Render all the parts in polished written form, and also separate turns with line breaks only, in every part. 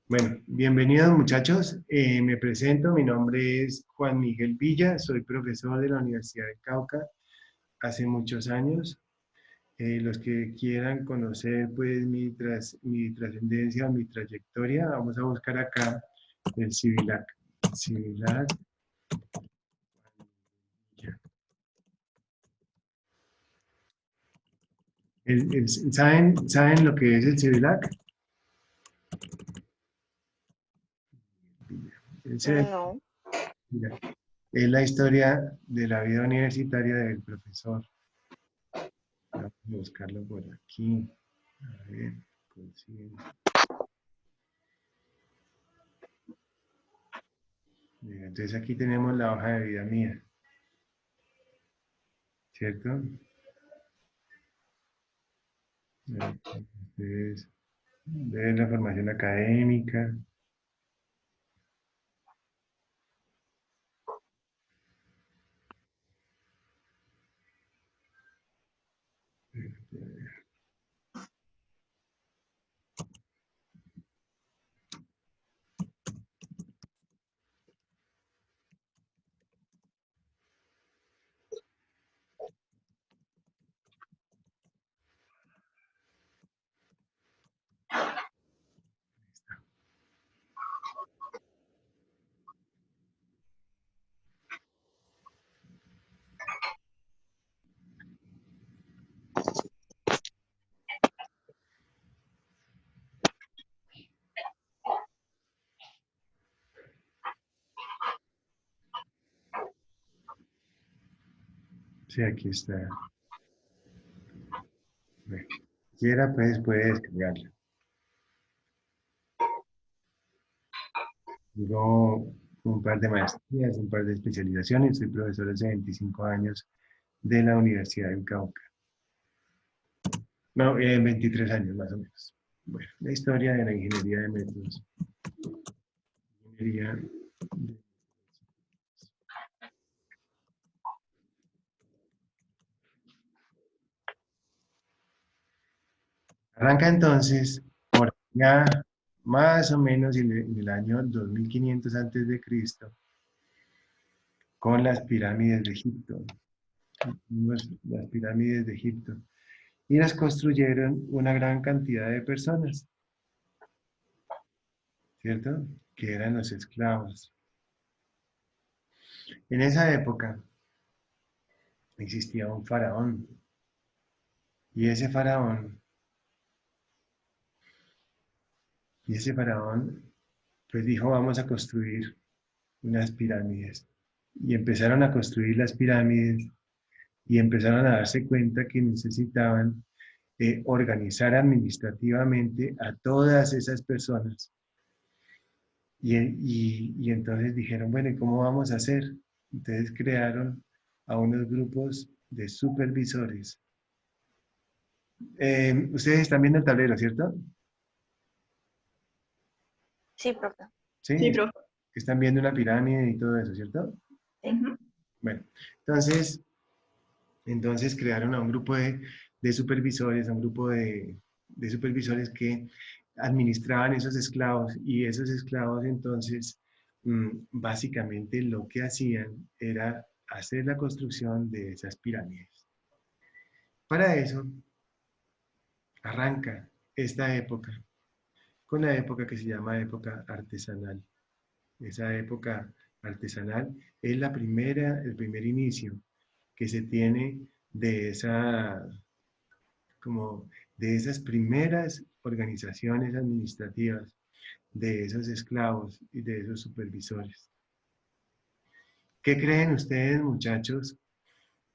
Bueno, bienvenidos muchachos. Me presento, mi nombre es Juan Miguel Villa, soy profesor de la Universidad de Cauca hace muchos años. Los que quieran conocer pues mi trascendencia o mi trayectoria, vamos a buscar acá el Civilac. Civilac. ¿Saben lo que es el Civilac? Ese-
No,
mira, es la historia de la vida universitaria del profesor. Vamos a buscarlo por aquí. A ver, consigo. Mira, entonces aquí tenemos la hoja de vida mía, ¿cierto? Entonces, ver la formación académica. Sí, aquí está. Bueno, quiera, pues puede descargarla. Tengo un par de maestrías, un par de especializaciones. Soy profesor hace 25 años de la Universidad del Cauca. No, 23 años más o menos. Bueno, la historia de la ingeniería de métodos. Ingeniería Arranca entonces por ya más o menos en el año 2500 antes de Cristo con las pirámides de Egipto. Las pirámides de Egipto. Y las construyeron una gran cantidad de personas, ¿cierto? Que eran los esclavos. En esa época existía un faraón. Y ese faraón, pues dijo, vamos a construir unas pirámides. Y empezaron a construir las pirámides y empezaron a darse cuenta que necesitaban organizar administrativamente a todas esas personas. Y entonces dijeron, bueno, ¿y cómo vamos a hacer? Entonces crearon a unos grupos de supervisores. Ustedes están viendo el tablero, ¿cierto?
sí, profe.
Sí,
Sí, profe.
están viendo una pirámide y todo eso, ¿cierto?
Sí.
Ujú.
Bueno, entonces crearon a un grupo de supervisores, a un grupo de supervisores que administraban esos esclavos y esos esclavos entonces básicamente lo que hacían era hacer la construcción de esas pirámides. Para eso arranca esta época con la época que se llama época artesanal. Esa época artesanal es el primer inicio que se tiene de como de esas primeras organizaciones administrativas, de esos esclavos y de esos supervisores. ¿Qué creen ustedes, muchachos,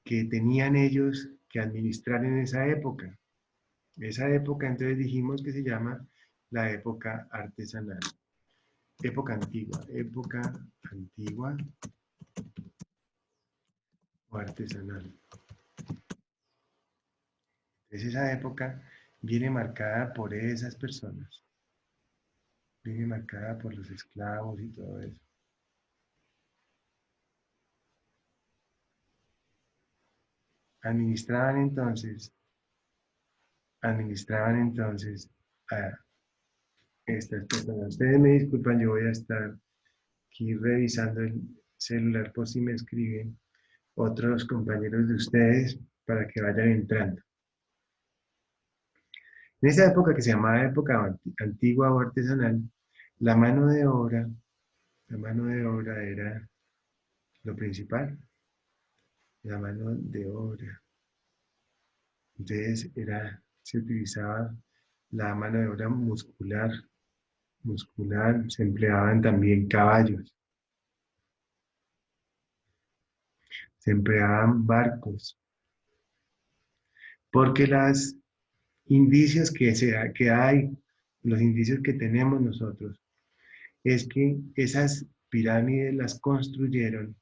que tenían ellos que administrar en esa época? Esa época, entonces dijimos que se llama la época artesanal, época antigua o artesanal. Entonces esa época viene marcada por esas personas, viene marcada por los esclavos y todo eso. Administraban entonces, administraban entonces a estas personas. Ustedes me disculpan, yo voy a estar aquí revisando el celular por si me escriben otros compañeros de ustedes para que vayan entrando. En esa época que se llamaba época antigua o artesanal, la mano de obra, la mano de obra era lo principal, la mano de obra. Entonces se utilizaba la mano de obra muscular, se empleaban también caballos, se empleaban barcos, porque los indicios que hay, los indicios que tenemos nosotros, es que esas pirámides las construyeron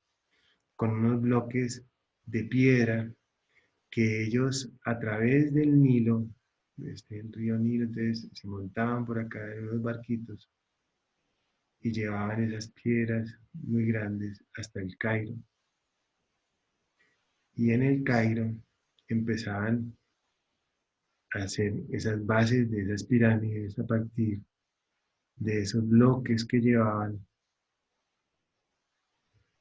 con unos bloques de piedra que ellos a través del Nilo, el río Nilo, entonces se montaban por acá en unos barquitos y llevaban esas piedras muy grandes hasta el Cairo. Y en el Cairo empezaban a hacer esas bases de esas pirámides a partir de esos bloques que llevaban.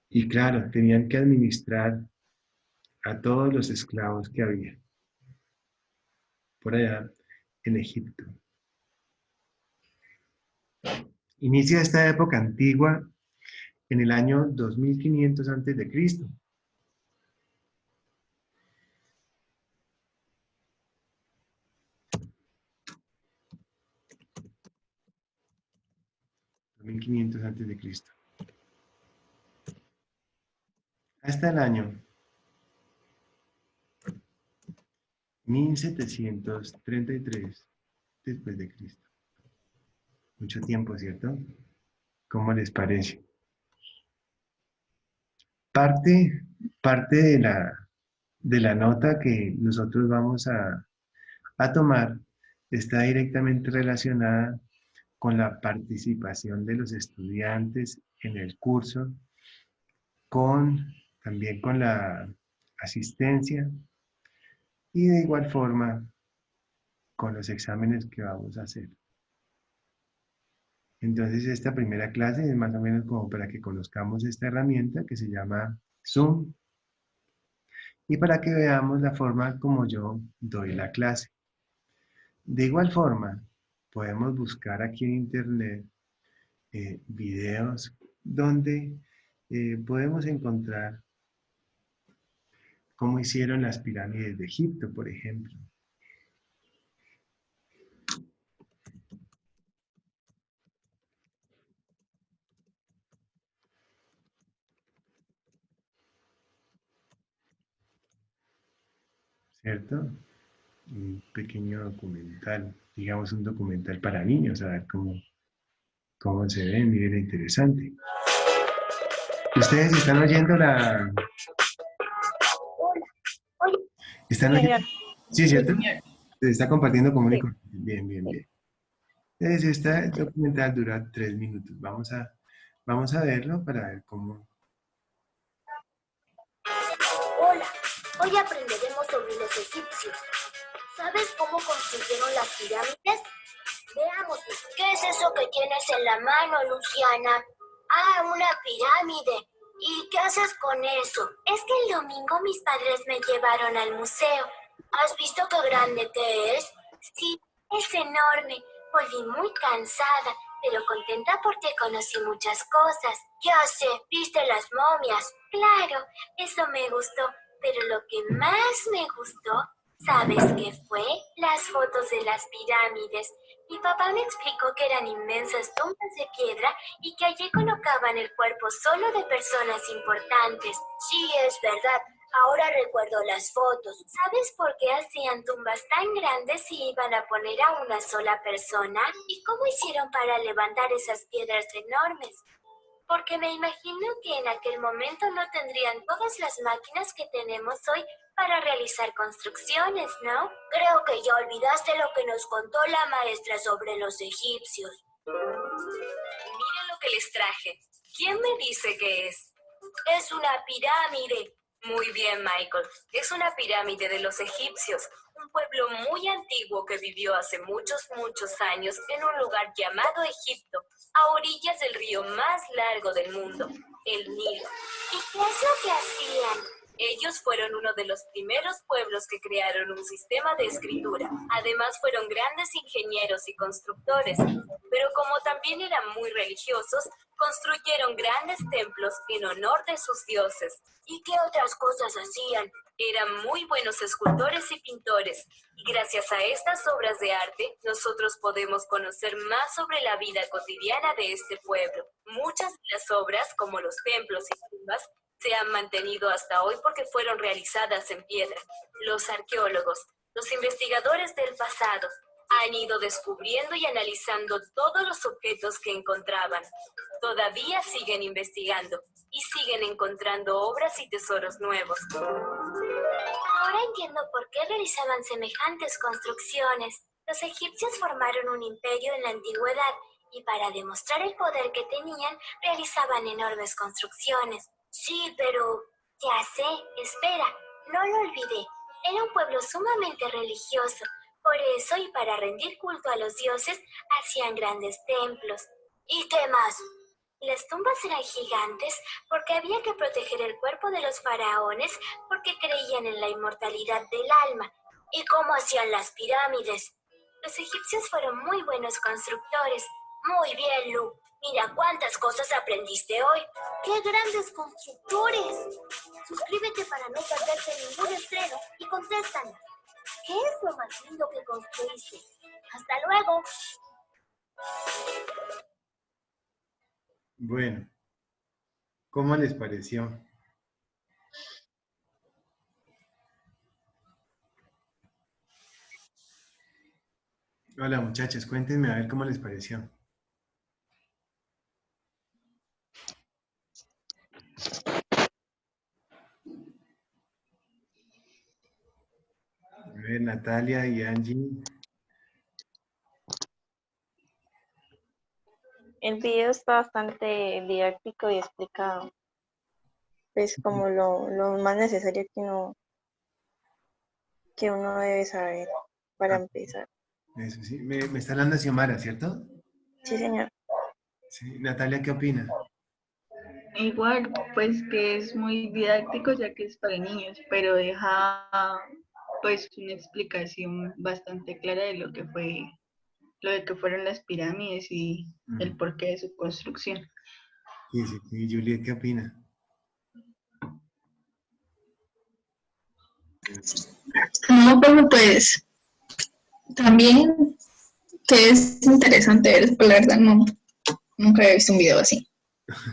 Y claro, tenían que administrar a todos los esclavos que había por allá en Egipto. Inicia esta época antigua en el año 2500 antes de Cristo. 2500 antes de Cristo. Hasta el año 1733 después de Cristo. Mucho tiempo, ¿cierto? ¿Cómo les parece? Parte de la nota que nosotros vamos a tomar está directamente relacionada con la participación de los estudiantes en el curso, también con la asistencia y de igual forma con los exámenes que vamos a hacer. Entonces esta primera clase es más o menos como para que conozcamos esta herramienta que se llama Zoom y para que veamos la forma como yo doy la clase. De igual forma, podemos buscar aquí en internet videos donde podemos encontrar cómo hicieron las pirámides de Egipto, por ejemplo. ¿Cierto? Un pequeño documental, digamos un documental para niños, a ver cómo se ve, miren, interesante. ¿Ustedes están oyendo ¿Están oyendo?
Señor,
Sí,
sí,
¿cierto?
señor.
Se está compartiendo como
Sí,
único. Bien, bien, bien. Entonces, este documental dura 3 minutos. Vamos a verlo para ver cómo.
Hola, hoy aprenderemos sobre los egipcios. ¿Sabes cómo construyeron las pirámides? Veamos, ¿qué es eso que tienes en la mano, Luciana? Ah, una pirámide. ¿Y qué haces con eso? Es que el domingo mis padres me llevaron al museo. ¿Has visto qué grande que es? Sí, es enorme. Volví muy cansada, pero contenta porque conocí muchas cosas. Ya sé, ¿viste las momias? Claro, eso me gustó. Pero lo que más me gustó, ¿sabes qué fue? Las fotos de las pirámides. Mi papá me explicó que eran inmensas tumbas de piedra y que allí colocaban el cuerpo solo de personas importantes. Sí, es verdad. Ahora recuerdo las fotos. ¿Sabes por qué hacían tumbas tan grandes si iban a poner a una sola persona? ¿Y cómo hicieron para levantar esas piedras enormes? Porque me imagino que en aquel momento no tendrían todas las máquinas que tenemos hoy para realizar construcciones, ¿no? Creo que ya olvidaste lo que nos contó la maestra sobre los egipcios. Miren lo que les traje. ¿Quién me dice qué es? Es una pirámide.
Muy bien, Michael. Es una pirámide de los egipcios, un pueblo muy antiguo que vivió hace muchos, muchos años en un lugar llamado Egipto, a orillas del río más largo del mundo, el Nilo.
¿Y qué es lo que hacían?
Ellos fueron uno de los primeros pueblos que crearon un sistema de escritura. Además, fueron grandes ingenieros y constructores, pero como también eran muy religiosos, construyeron grandes templos en honor de sus dioses.
¿Y qué otras cosas hacían?
Eran muy buenos escultores y pintores, y gracias a estas obras de arte, nosotros podemos conocer más sobre la vida cotidiana de este pueblo. Muchas de las obras, como los templos y tumbas, se han mantenido hasta hoy porque fueron realizadas en piedra. Los arqueólogos, los investigadores del pasado, han ido descubriendo y analizando todos los objetos que encontraban. Todavía siguen investigando y siguen encontrando obras y tesoros nuevos.
Ahora entiendo por qué realizaban semejantes construcciones. Los egipcios formaron un imperio en la antigüedad y para demostrar el poder que tenían, realizaban enormes construcciones. Sí, pero ya sé, espera, no lo olvidé. Era un pueblo sumamente religioso. Por eso, y para rendir culto a los dioses, hacían grandes templos. ¿Y qué más? Las tumbas eran gigantes porque había que proteger el cuerpo de los faraones porque creían en la inmortalidad del alma. ¿Y cómo hacían las pirámides? Los egipcios fueron muy buenos constructores. Muy bien, Lu. Mira cuántas cosas aprendiste hoy. ¡Qué grandes constructores! Suscríbete para no perderte ningún estreno y contéstanos. ¿Qué es lo más lindo que construiste? ¡Hasta luego!
Bueno, ¿cómo les pareció? Hola muchachos, cuéntenme a ver cómo les pareció. A ver, Natalia y Angie.
El video está bastante didáctico y explica pues como lo más necesario que uno debe saber para
Ah,
empezar.
eso sí. Me está hablando Xiomara, ¿cierto?
Sí, señor.
Sí. Natalia, ¿qué opina?
Igual, pues que es muy didáctico ya que es para niños, pero deja pues una explicación bastante clara de lo que fueron las pirámides y el porqué de su construcción.
Sí, sí, sí. Juliet, ¿qué opina?
No, pero pues también que es interesante ver, pero la verdad no, nunca había visto un video así.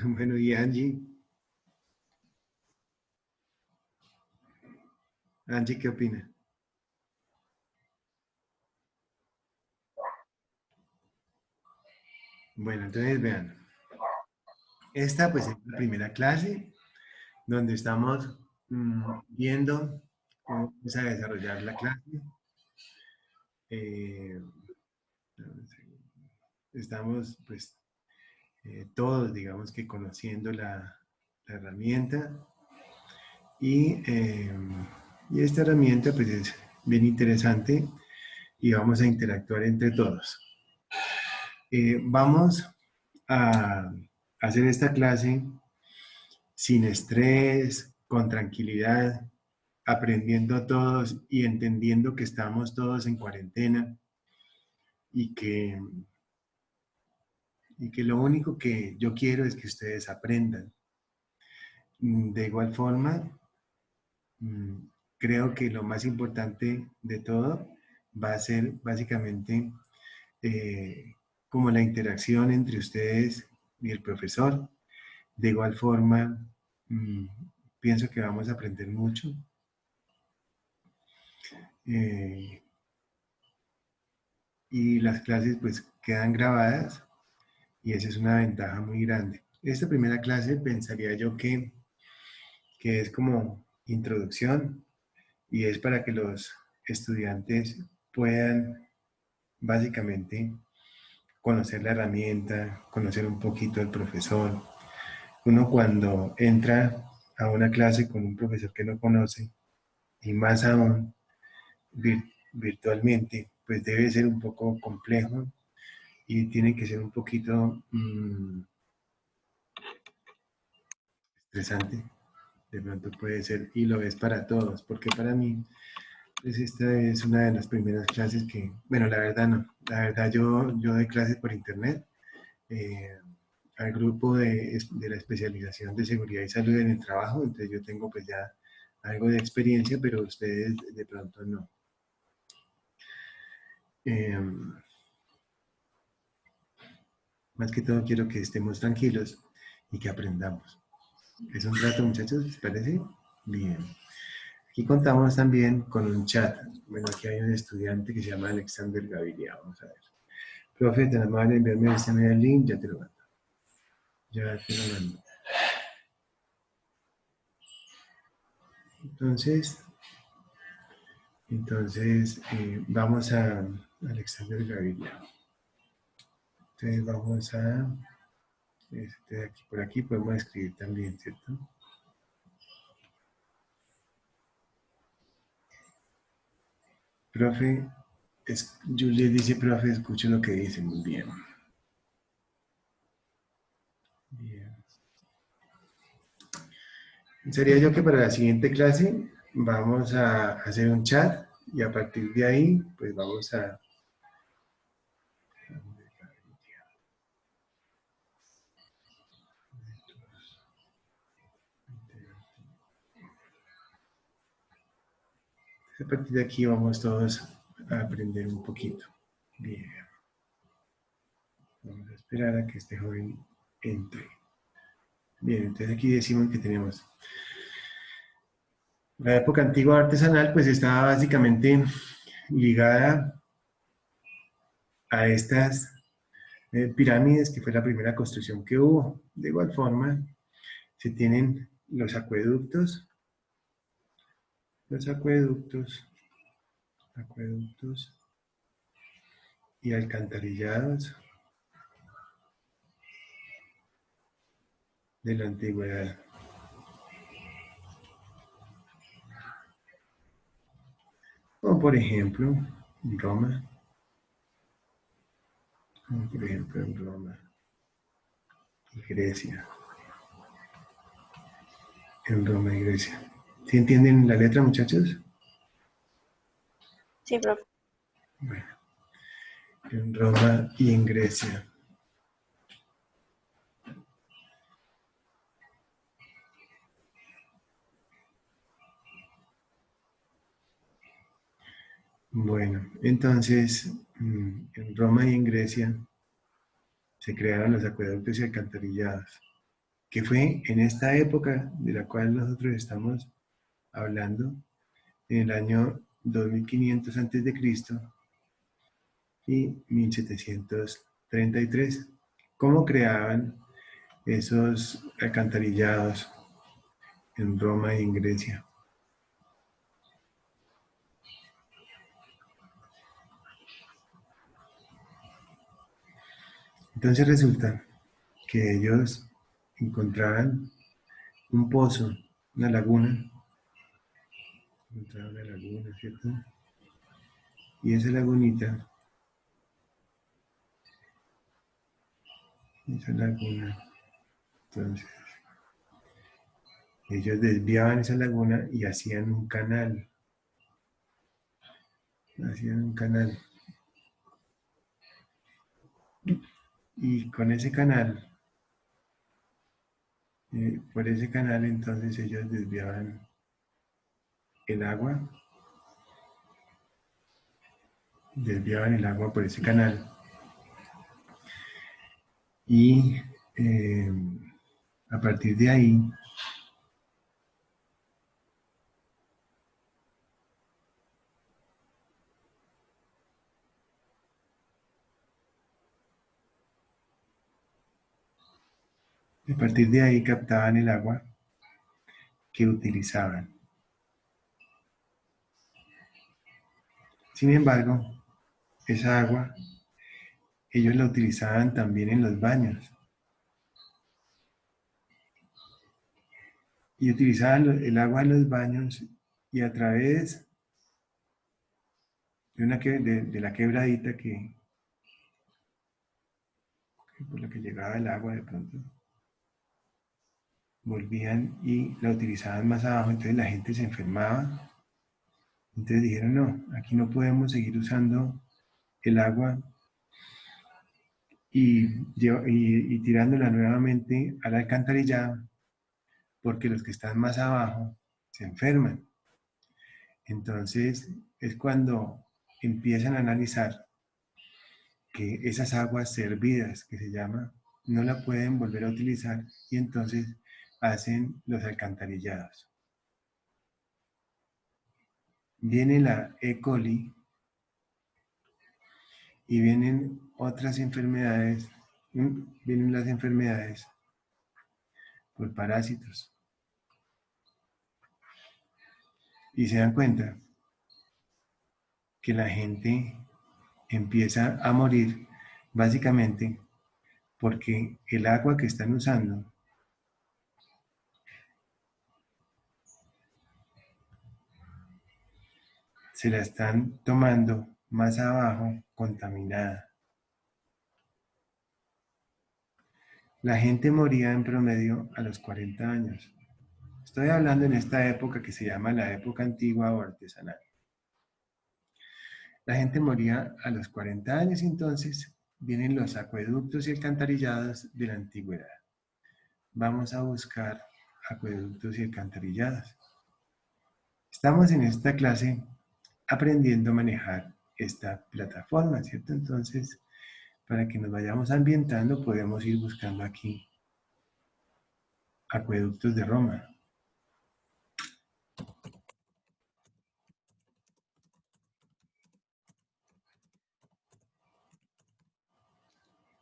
Bueno, y Angie. Angie, ¿qué opina? Bueno, entonces vean. Esta pues es la primera clase donde estamos viendo cómo vamos a desarrollar la clase. Estamos pues todos, digamos que conociendo la herramienta y esta herramienta pues es bien interesante y vamos a interactuar entre todos. Vamos a hacer esta clase sin estrés, con tranquilidad, aprendiendo todos y entendiendo que estamos todos en cuarentena y que lo único que yo quiero es que ustedes aprendan. De igual forma, creo que lo más importante de todo va a ser básicamente como la interacción entre ustedes y el profesor. De igual forma, pienso que vamos a aprender mucho. Y las clases pues quedan grabadas y esa es una ventaja muy grande. Esta primera clase pensaría yo que es como introducción y es para que los estudiantes puedan básicamente conocer la herramienta, conocer un poquito al profesor. Uno cuando entra a una clase con un profesor que no conoce, y más aún virtualmente, pues debe ser un poco complejo y tiene que ser un poquito estresante. De pronto puede ser, y lo es para todos, porque para mí, pues esta es una de las primeras clases que, bueno, la verdad no, la verdad yo doy clases por internet, eh, al grupo de la especialización de seguridad y salud en el trabajo, entonces yo tengo pues ya algo de experiencia, pero ustedes de pronto no. Más que todo quiero que estemos tranquilos y que aprendamos. ¿Es un trato, muchachos? ¿Les parece? Bien. Aquí contamos también con un chat. Bueno, aquí hay un estudiante que se llama Alexander Gaviria. Vamos a ver. Profe, tan amable, enviarme el link, ya te lo mando. Ya te lo mando. Entonces vamos a Alexander Gaviria. Entonces vamos a, aquí, por aquí podemos escribir también, ¿cierto? Profe, Julia dice, profe, escucho lo que dice, muy bien. Bien. Sería yo que para la siguiente clase vamos a hacer un chat y a partir de ahí, pues vamos a... A partir de aquí vamos todos a aprender un poquito. Bien. Vamos a esperar a que este joven entre. Bien, entonces aquí decimos que tenemos la época antigua artesanal, pues estaba básicamente ligada a estas pirámides, que fue la primera construcción que hubo. De igual forma, se tienen los acueductos y alcantarillados de la antigüedad. Como por ejemplo en Roma, y Grecia. En Roma y Grecia. ¿Sí entienden la letra, muchachos?
Sí, profe.
Bueno, en Roma y en Grecia. Bueno, entonces, en Roma y en Grecia se crearon los acueductos y alcantarillados, que fue en esta época de la cual nosotros estamos hablando, en el año 2500 a.C. y 1733. ¿Cómo creaban esos alcantarillados en Roma y en Grecia? Entonces resulta que ellos encontraban un pozo, una laguna, ¿cierto? Y esa laguna, entonces, ellos desviaban esa laguna y hacían un canal. Y con ese canal, por ese canal, entonces ellos desviaban el agua, por ese canal. Y a partir de ahí, captaban el agua que utilizaban. Sin embargo, esa agua ellos la utilizaban también en los baños. y utilizaban el agua de los baños y a través de la quebradita por la que llegaba el agua de pronto, volvían y la utilizaban más abajo, entonces la gente se enfermaba. Entonces dijeron, no, aquí no podemos seguir usando el agua y tirándola nuevamente al alcantarillado, porque los que están más abajo se enferman. Entonces es cuando empiezan a analizar que esas aguas servidas, que se llama, no la pueden volver a utilizar y entonces hacen los alcantarillados. Viene la E. coli y vienen otras enfermedades, vienen las enfermedades por parásitos. Y se dan cuenta que la gente empieza a morir básicamente porque el agua que están usando se la están tomando más abajo contaminada. La gente moría en promedio a los 40 años. Estoy hablando en esta época que se llama la época antigua o artesanal. La gente moría a los 40 años y entonces vienen los acueductos y alcantarillados de la antigüedad. Vamos a buscar acueductos y alcantarillados. Estamos en esta clase aprendiendo a manejar esta plataforma, ¿cierto? Entonces, para que nos vayamos ambientando, podemos ir buscando aquí acueductos de Roma.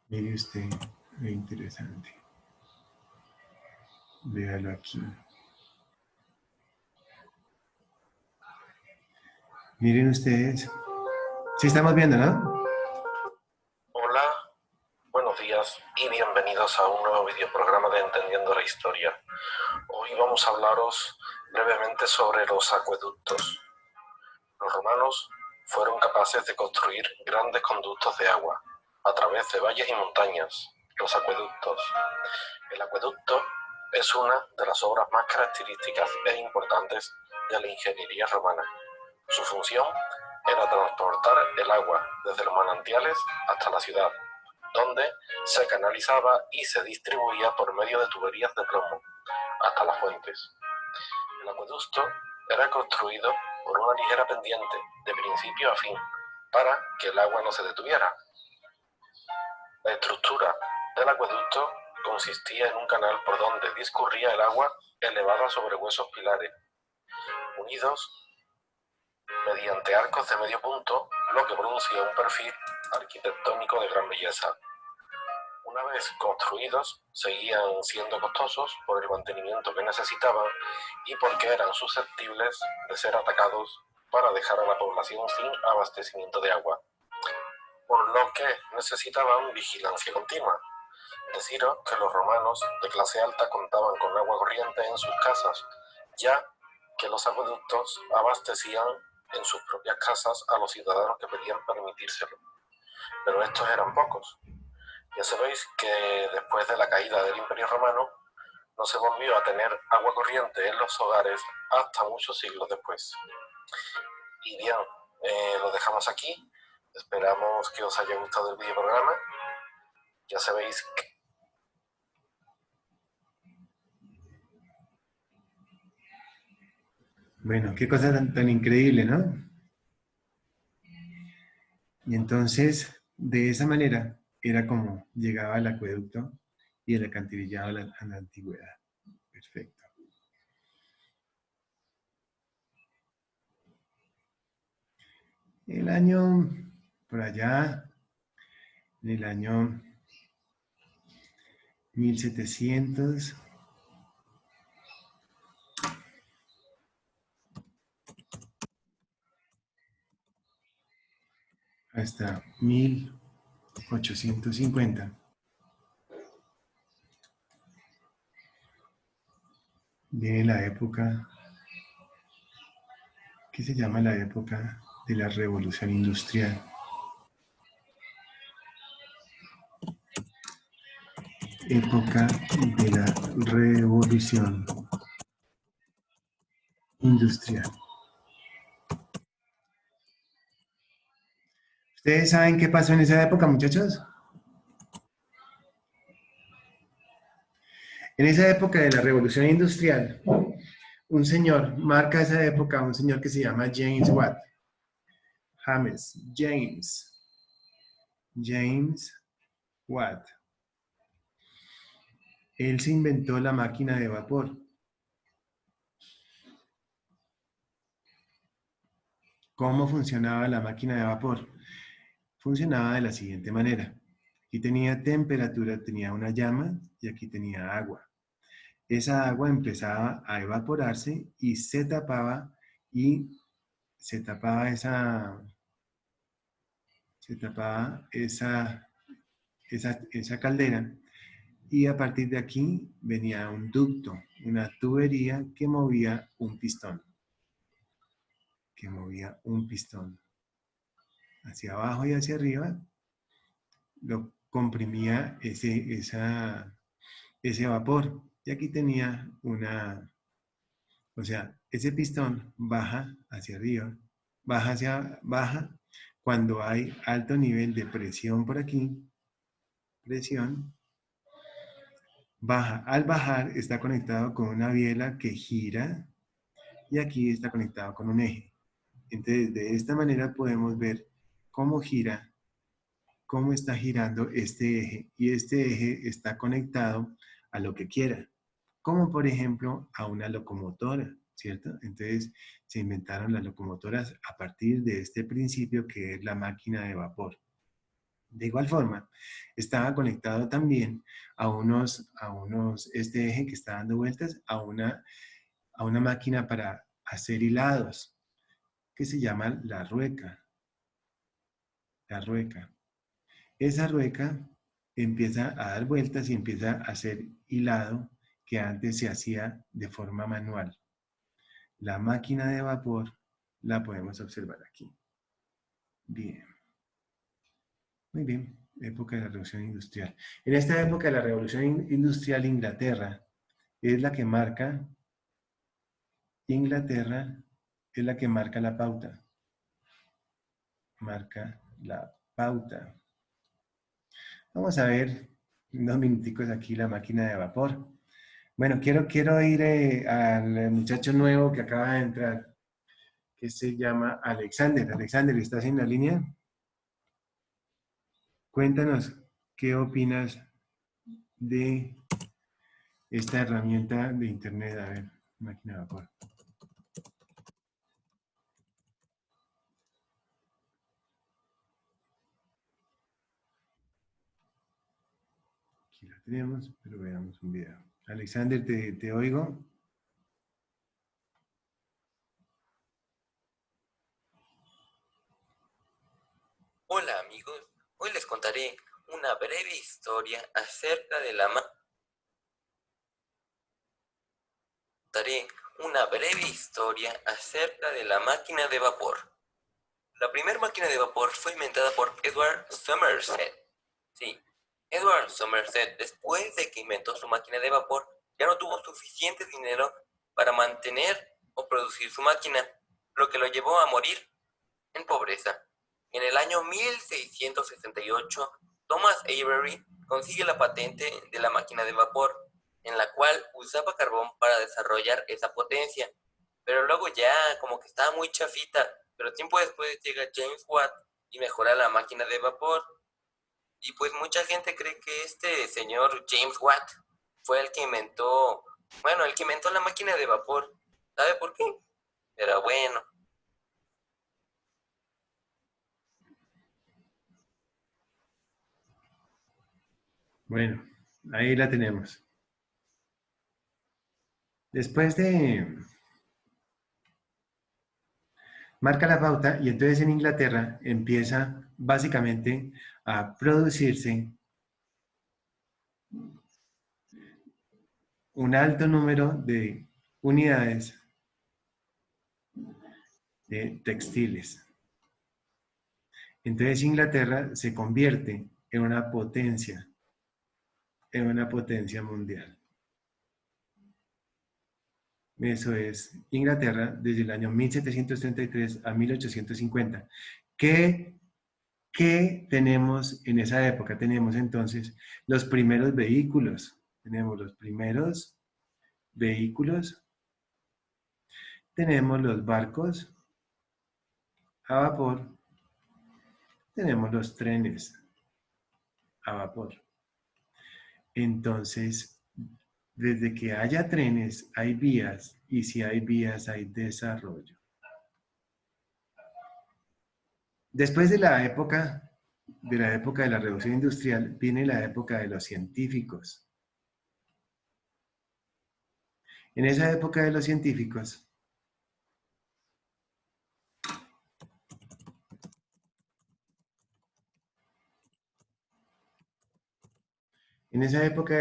Mire usted, es interesante. Véalo aquí. Miren ustedes. Sí estamos viendo, ¿no?
Hola, buenos días y bienvenidos a un nuevo videoprograma de Entendiendo la Historia. Hoy vamos a hablaros brevemente sobre los acueductos. Los romanos fueron capaces de construir grandes conductos de agua a través de valles y montañas, los acueductos. El acueducto es una de las obras más características e importantes de la ingeniería romana. Su función era transportar el agua desde los manantiales hasta la ciudad, donde se canalizaba y se distribuía por medio de tuberías de plomo hasta las fuentes. El acueducto era construido por una ligera pendiente de principio a fin para que el agua no se detuviera. La estructura del acueducto consistía en un canal por donde discurría el agua elevada sobre huesos pilares, unidos mediante arcos de medio punto, lo que producía un perfil arquitectónico de gran belleza. Una vez construidos, seguían siendo costosos por el mantenimiento que necesitaban y porque eran susceptibles de ser atacados para dejar a la población sin abastecimiento de agua, por lo que necesitaban vigilancia continua. Deciros que los romanos de clase alta contaban con agua corriente en sus casas, ya que los acueductos abastecían en sus propias casas a los ciudadanos que pedían permitírselo. Pero estos eran pocos. Ya sabéis que después de la caída del Imperio Romano no se volvió a tener agua corriente en los hogares hasta muchos siglos después. Y bien, lo dejamos aquí. Esperamos que os haya gustado el videoprograma. Ya sabéis que...
Bueno, qué cosa tan increíble, ¿no? Y entonces, de esa manera, era como llegaba el acueducto y el alcantarillado a la antigüedad. Perfecto. El año, por allá, en el año 1700, hasta 1850, viene la época, ¿qué se llama la época de la revolución industrial? Época de la revolución industrial. ¿Ustedes saben qué pasó en esa época, muchachos? En esa época de la revolución industrial, un señor, marca esa época, un señor que se llama James Watt. James Watt. Él se inventó la máquina de vapor. ¿Cómo funcionaba la máquina de vapor? Funcionaba de la siguiente manera. Aquí tenía temperatura, tenía una llama y aquí tenía agua. Esa agua empezaba a evaporarse y se tapaba esa caldera, y a partir de aquí venía un ducto, una tubería que movía un pistón. Hacia abajo y hacia arriba, lo comprimía ese vapor. Y aquí tenía ese pistón baja hacia arriba, baja cuando hay alto nivel de presión por aquí, baja. Al bajar está conectado con una biela que gira y aquí está conectado con un eje. Entonces, de esta manera podemos ver cómo está girando este eje, y este eje está conectado a lo que quiera, como por ejemplo a una locomotora, ¿cierto? Entonces se inventaron las locomotoras a partir de este principio que es la máquina de vapor. De igual forma, estaba conectado también este eje que está dando vueltas a una máquina para hacer hilados, que se llama la rueca. Esa rueca empieza a dar vueltas y empieza a hacer hilado que antes se hacía de forma manual. La máquina de vapor la podemos observar aquí. Bien. Muy bien. Época de la Revolución Industrial. En esta época de la Revolución Industrial, Inglaterra es la que marca la pauta. Marca la pauta. Vamos a ver unos minuticos aquí la máquina de vapor. Bueno, quiero ir al muchacho nuevo que acaba de entrar, que se llama Alexander. Alexander, ¿estás en la línea? Cuéntanos, ¿qué opinas de esta herramienta de internet? A ver, máquina de vapor. Aquí la tenemos, pero veamos un video. Alexander, te oigo.
Hola amigos, hoy les contaré una breve historia acerca de la máquina de vapor. La primera máquina de vapor fue inventada por Edward Somerset. Sí, Edward Somerset, después de que inventó su máquina de vapor, ya no tuvo suficiente dinero para mantener o producir su máquina, lo que lo llevó a morir en pobreza. En el año 1668, Thomas Avery consigue la patente de la máquina de vapor, en la cual usaba carbón para desarrollar esa potencia. Pero luego ya como que estaba muy chafita, pero tiempo después llega James Watt y mejora la máquina de vapor. Y pues mucha gente cree que este señor James Watt fue el que inventó la máquina de vapor. ¿Sabe por qué? Pero bueno.
Bueno, ahí la tenemos. Después de... Marca la pauta y entonces en Inglaterra empieza básicamente a producirse un alto número de unidades de textiles. Entonces Inglaterra se convierte en una potencia mundial. Eso es Inglaterra desde el año 1733 a 1850. ¿Qué tenemos en esa época? Tenemos entonces los primeros vehículos. Tenemos los primeros vehículos. Tenemos los barcos a vapor. Tenemos los trenes a vapor. Entonces, desde que haya trenes, hay vías, y si hay vías, hay desarrollo. Después de la época de la revolución industrial, viene la época de los científicos. En esa época de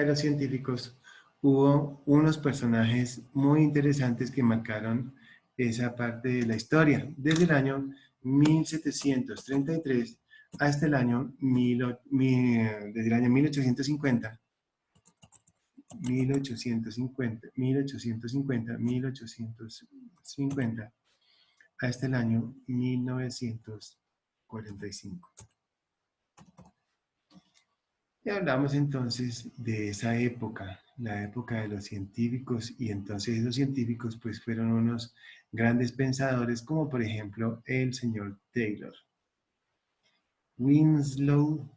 los científicos, hubo unos personajes muy interesantes que marcaron esa parte de la historia, desde el año 1733 hasta el año, desde el año 1850, 1850, hasta el año 1945. Y hablamos entonces de esa época, la época de los científicos, y entonces esos científicos pues fueron unos grandes pensadores, como por ejemplo el señor Taylor. Winslow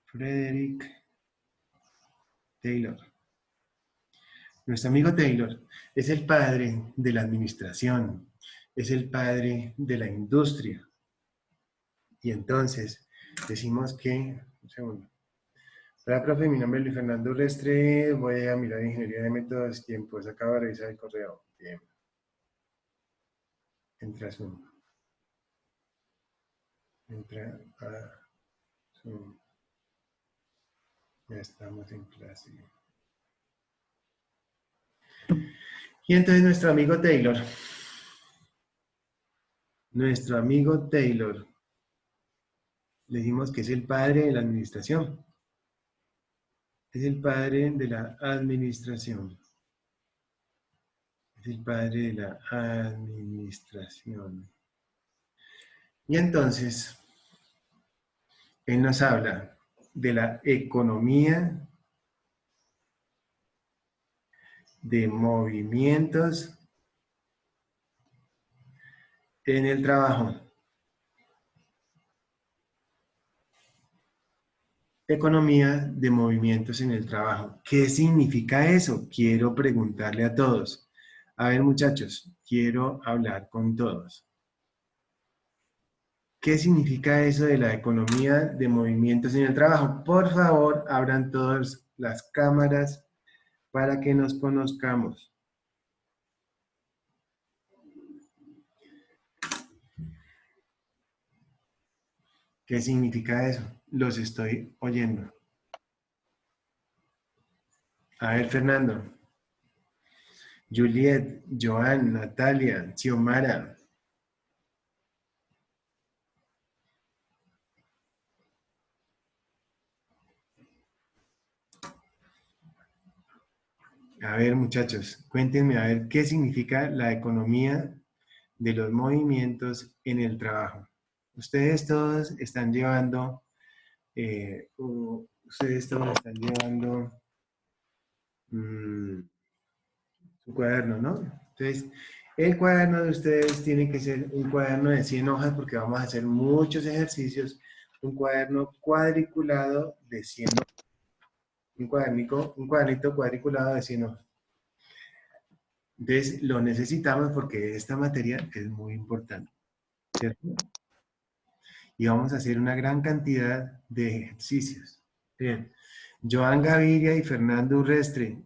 Frederick Taylor. Nuestro amigo Taylor es el padre de la administración, es el padre de la industria. Y entonces decimos que, un segundo. Hola, profe, mi nombre es Luis Fernando Urrestre, voy a mirar ingeniería de métodos, tiempo, se acaba de revisar el correo. Bien. Entra a Zoom. Entra a Zoom. Ya estamos en clase. Y entonces nuestro amigo Taylor, le dijimos que es el padre de la administración. Es el padre de la administración. Es el padre de la administración. Y entonces, él nos habla de la economía, de movimientos en el trabajo. Economía de movimientos en el trabajo. ¿Qué significa eso? Quiero preguntarle a todos. A ver, muchachos, quiero hablar con todos. ¿Qué significa eso de la economía de movimientos en el trabajo? Por favor, abran todas las cámaras para que nos conozcamos. ¿Qué significa eso? Los estoy oyendo. A ver, Fernando. Juliet, Joan, Natalia, Xiomara. A ver, muchachos, cuéntenme a ver qué significa la economía de los movimientos en el trabajo. Ustedes todos están llevando, su cuaderno, ¿no? Entonces, el cuaderno de ustedes tiene que ser un cuaderno de 100 hojas porque vamos a hacer muchos ejercicios. Un cuaderno cuadriculado de 100 hojas. Un cuadernito cuadriculado de 100 hojas. Entonces, lo necesitamos porque esta materia es muy importante, ¿cierto? Y vamos a hacer una gran cantidad de ejercicios. Bien. Joan Gaviria y Fernando Urrestre.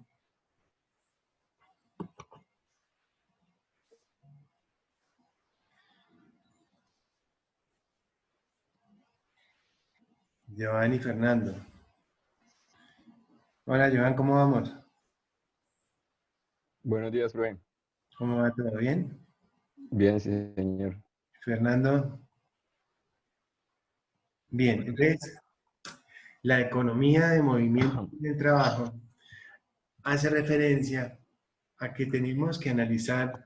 Joan y Fernando. Hola, Joan, ¿cómo vamos?
Buenos días, profe.
¿Cómo va? ¿Todo bien?
Bien, sí, señor.
Fernando. Bien, entonces, la economía de movimiento del trabajo hace referencia a que tenemos que analizar,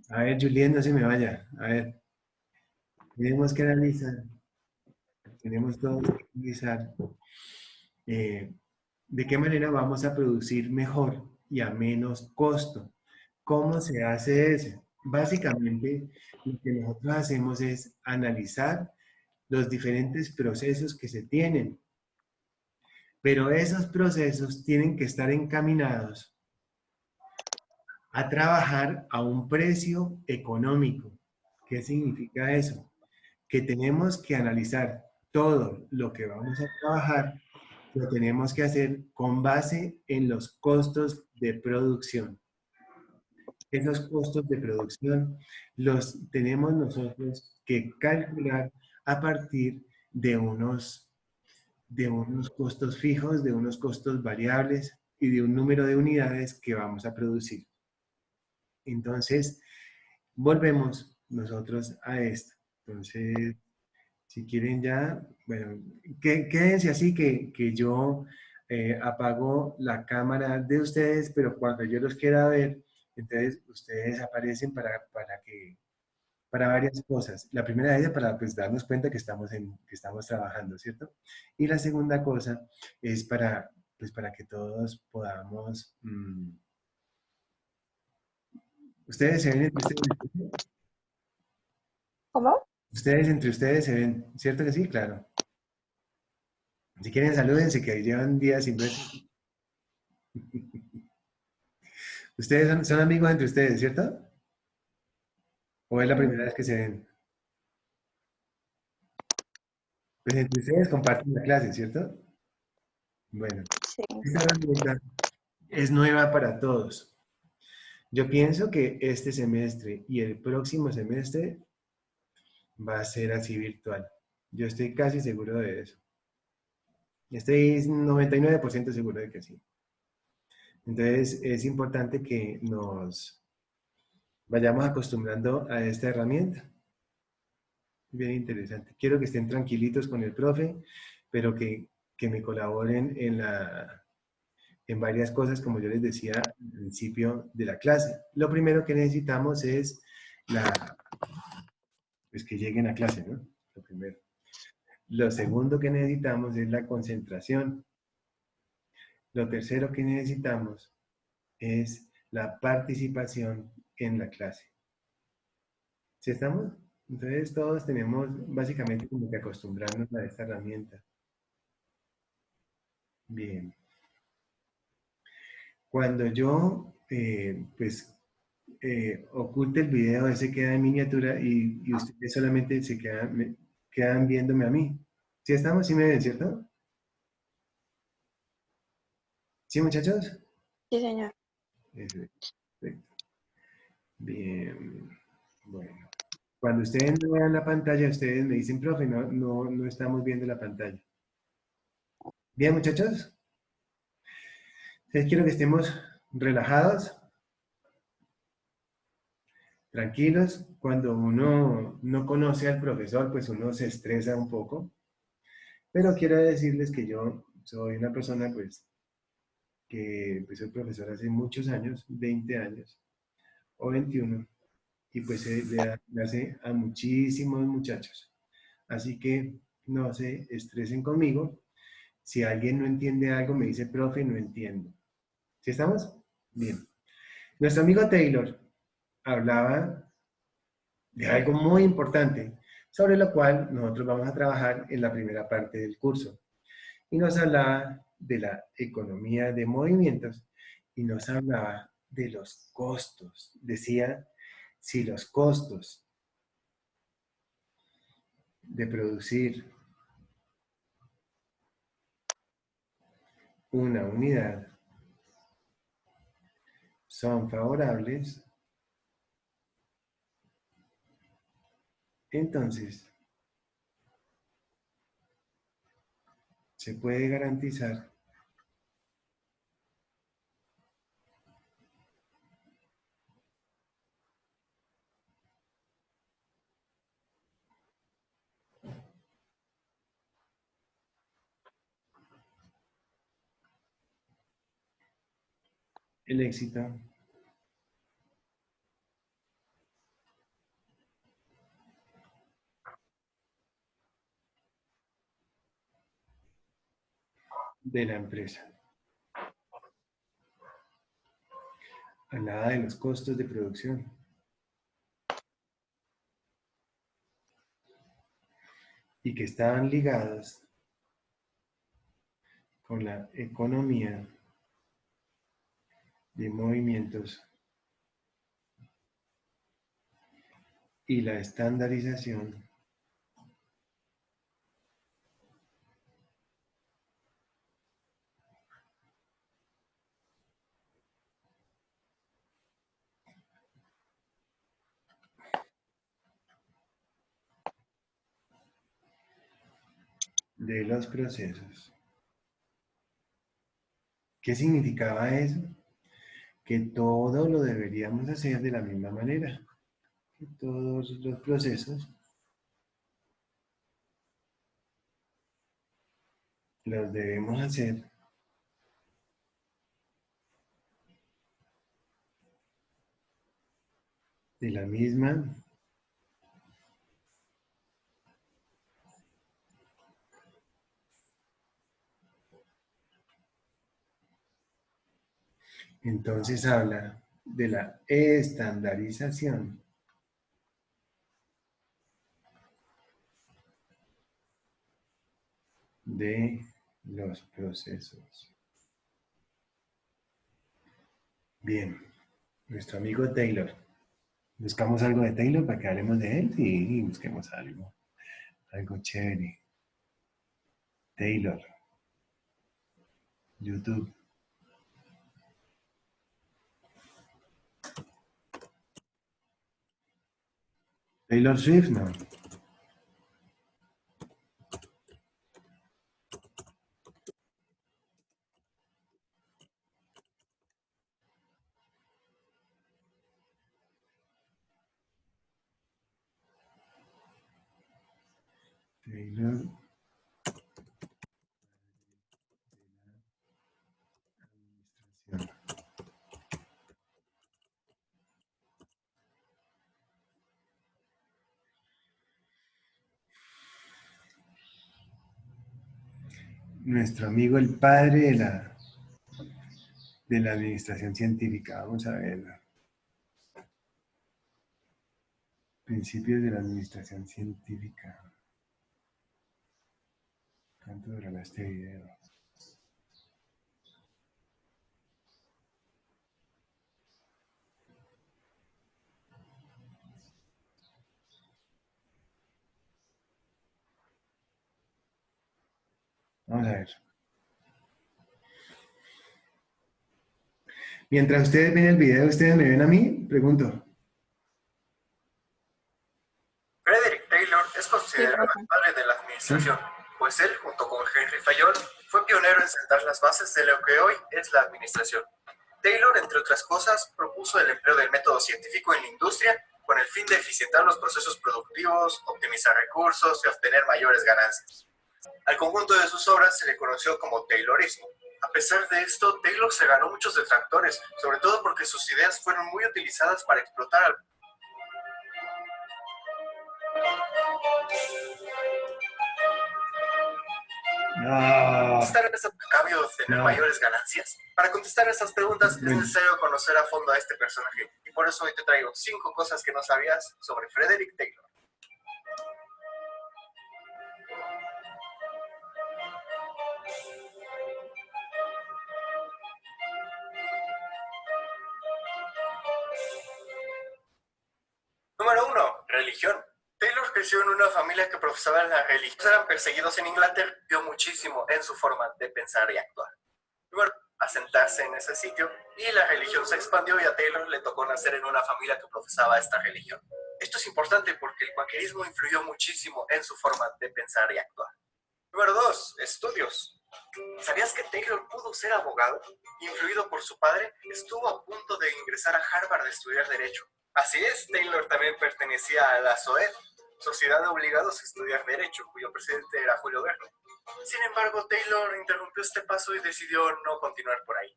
a ver, Julián, no se me vaya, a ver, tenemos que analizar, tenemos todos que analizar eh, de qué manera vamos a producir mejor y a menos costo. ¿Cómo se hace eso? Básicamente, lo que nosotros hacemos es analizar los diferentes procesos que se tienen, pero esos procesos tienen que estar encaminados a trabajar a un precio económico. ¿Qué significa eso? Que tenemos que analizar todo lo que vamos a trabajar, lo tenemos que hacer con base en los costos de producción. Esos costos de producción los tenemos nosotros que calcular a partir de unos costos fijos, de unos costos variables y de un número de unidades que vamos a producir. Entonces, volvemos nosotros a esto. Entonces, si quieren ya, bueno, quédense así que yo apago la cámara de ustedes, pero cuando yo los quiera ver, entonces ustedes aparecen para varias cosas. La primera de ellas para pues, darnos cuenta que estamos trabajando, ¿cierto? Y la segunda cosa es pues, para que todos podamos... ustedes se ven entre ustedes.
¿Cómo?
Ustedes entre ustedes se ven, ¿cierto que sí? Claro. Si quieren, salúdense, que llevan días sin verse. Ustedes son amigos entre ustedes, ¿cierto? ¿O es la primera vez que se ven? Pues entre ustedes comparten la clase, ¿cierto? Bueno,
Sí.
esta herramienta es nueva para todos. Yo pienso que este semestre y el próximo semestre va a ser así virtual. Yo estoy casi seguro de eso. Estoy 99% seguro de que sí. Entonces, es importante que nos vayamos acostumbrando a esta herramienta. Bien interesante. Quiero que estén tranquilitos con el profe, pero que me colaboren en varias cosas, como yo les decía al principio de la clase. Lo primero que necesitamos es pues que lleguen a clase, ¿no? Lo primero. Lo segundo que necesitamos es la concentración. Lo tercero que necesitamos es la participación en la clase. ¿Sí estamos? Entonces todos tenemos básicamente como que acostumbrarnos a esta herramienta. Bien. Cuando yo, pues, oculte el video, ese queda en miniatura y ustedes solamente quedan viéndome a mí. ¿Sí estamos? ¿Sí me ven, cierto? ¿Sí, muchachos?
Sí, señor.
Perfecto. Bien. Bueno. Cuando ustedes no vean la pantalla, ustedes me dicen, profe, no estamos viendo la pantalla. Bien, muchachos. Entonces quiero que estemos relajados, tranquilos. Cuando uno no conoce al profesor, pues uno se estresa un poco. Pero quiero decirles que yo soy una persona, pues, que pues, soy profesor hace muchos años, 20 años o 21, y pues le hace a muchísimos muchachos. Así que no se estresen conmigo. Si alguien no entiende algo, me dice, profe, no entiendo. ¿Sí estamos? Bien. Nuestro amigo Taylor hablaba de algo muy importante, sobre lo cual nosotros vamos a trabajar en la primera parte del curso. Y nos hablaba de la economía de movimientos y nos hablaba de los costos. Decía, si los costos de producir una unidad son favorables, entonces se puede garantizar el éxito de la empresa. A nada de los costos de producción. Y que estaban ligados con la economía de movimientos y la estandarización de los procesos. ¿Qué significaba eso? Que todo lo deberíamos hacer de la misma manera. Que todos los procesos los debemos hacer de la misma Entonces habla de la estandarización de los procesos. Bien, nuestro amigo Taylor. ¿Buscamos algo de Taylor para que hablemos de él? Sí, busquemos algo. Algo chévere. Taylor. YouTube. Taylor Swift, no. Taylor. Nuestro amigo el padre de la administración científica. Vamos a ver. Principios de la administración científica. ¿Cuánto durará este video? Vamos a ver. Mientras ustedes ven el video, ¿ustedes me ven a mí? Pregunto.
Frederick Taylor es considerado el padre de la administración, pues él, junto con Henry Fayol, fue pionero en sentar las bases de lo que hoy es la administración. Taylor, entre otras cosas, propuso el empleo del método científico en la industria con el fin de eficientar los procesos productivos, optimizar recursos y obtener mayores ganancias. Al conjunto de sus obras se le conoció como Taylorismo. A pesar de esto, Taylor se ganó muchos detractores, sobre todo porque sus ideas fueron muy utilizadas para explotar al ¿a cambio de tener mayores ganancias? Para contestar estas preguntas es necesario conocer a fondo a este personaje, y por eso hoy te traigo 5 cosas que no sabías sobre Frederick Taylor. Número 1. Religión. Taylor creció en una familia que profesaba la religión. Eran perseguidos en Inglaterra, vio muchísimo en su forma de pensar y actuar. Luego, asentarse en ese sitio, y la religión se expandió y a Taylor le tocó nacer en una familia que profesaba esta religión. Esto es importante porque el cuáquerismo influyó muchísimo en su forma de pensar y actuar. Número 2. Estudios. ¿Sabías que Taylor pudo ser abogado? Influido por su padre, estuvo a punto de ingresar a Harvard a estudiar Derecho. Así es, Taylor también pertenecía a la SOED, Sociedad de Obligados a Estudiar Derecho, cuyo presidente era Julio Verne. Sin embargo, Taylor interrumpió este paso y decidió no continuar por ahí.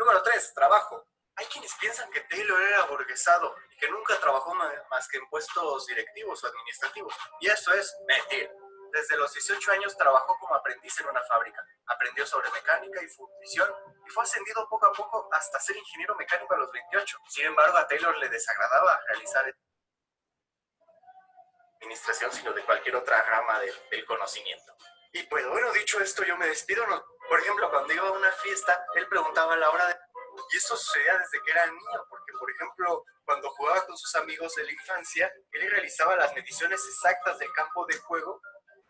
Número 3, trabajo. Hay quienes piensan que Taylor era aburguesado y que nunca trabajó más que en puestos directivos o administrativos. Y eso es mentira. Desde los 18 años trabajó como aprendiz en una fábrica. Aprendió sobre mecánica y fundición y fue ascendido poco a poco hasta ser ingeniero mecánico a los 28. Sin embargo, a Taylor le desagradaba realizar administración, sino de cualquier otra rama del conocimiento. Y pues bueno, dicho esto, yo me despido. Por ejemplo, cuando iba a una fiesta, él preguntaba la hora de... Y eso sucedía desde que era niño, porque por ejemplo, cuando jugaba con sus amigos de la infancia, él realizaba las mediciones exactas del campo de juego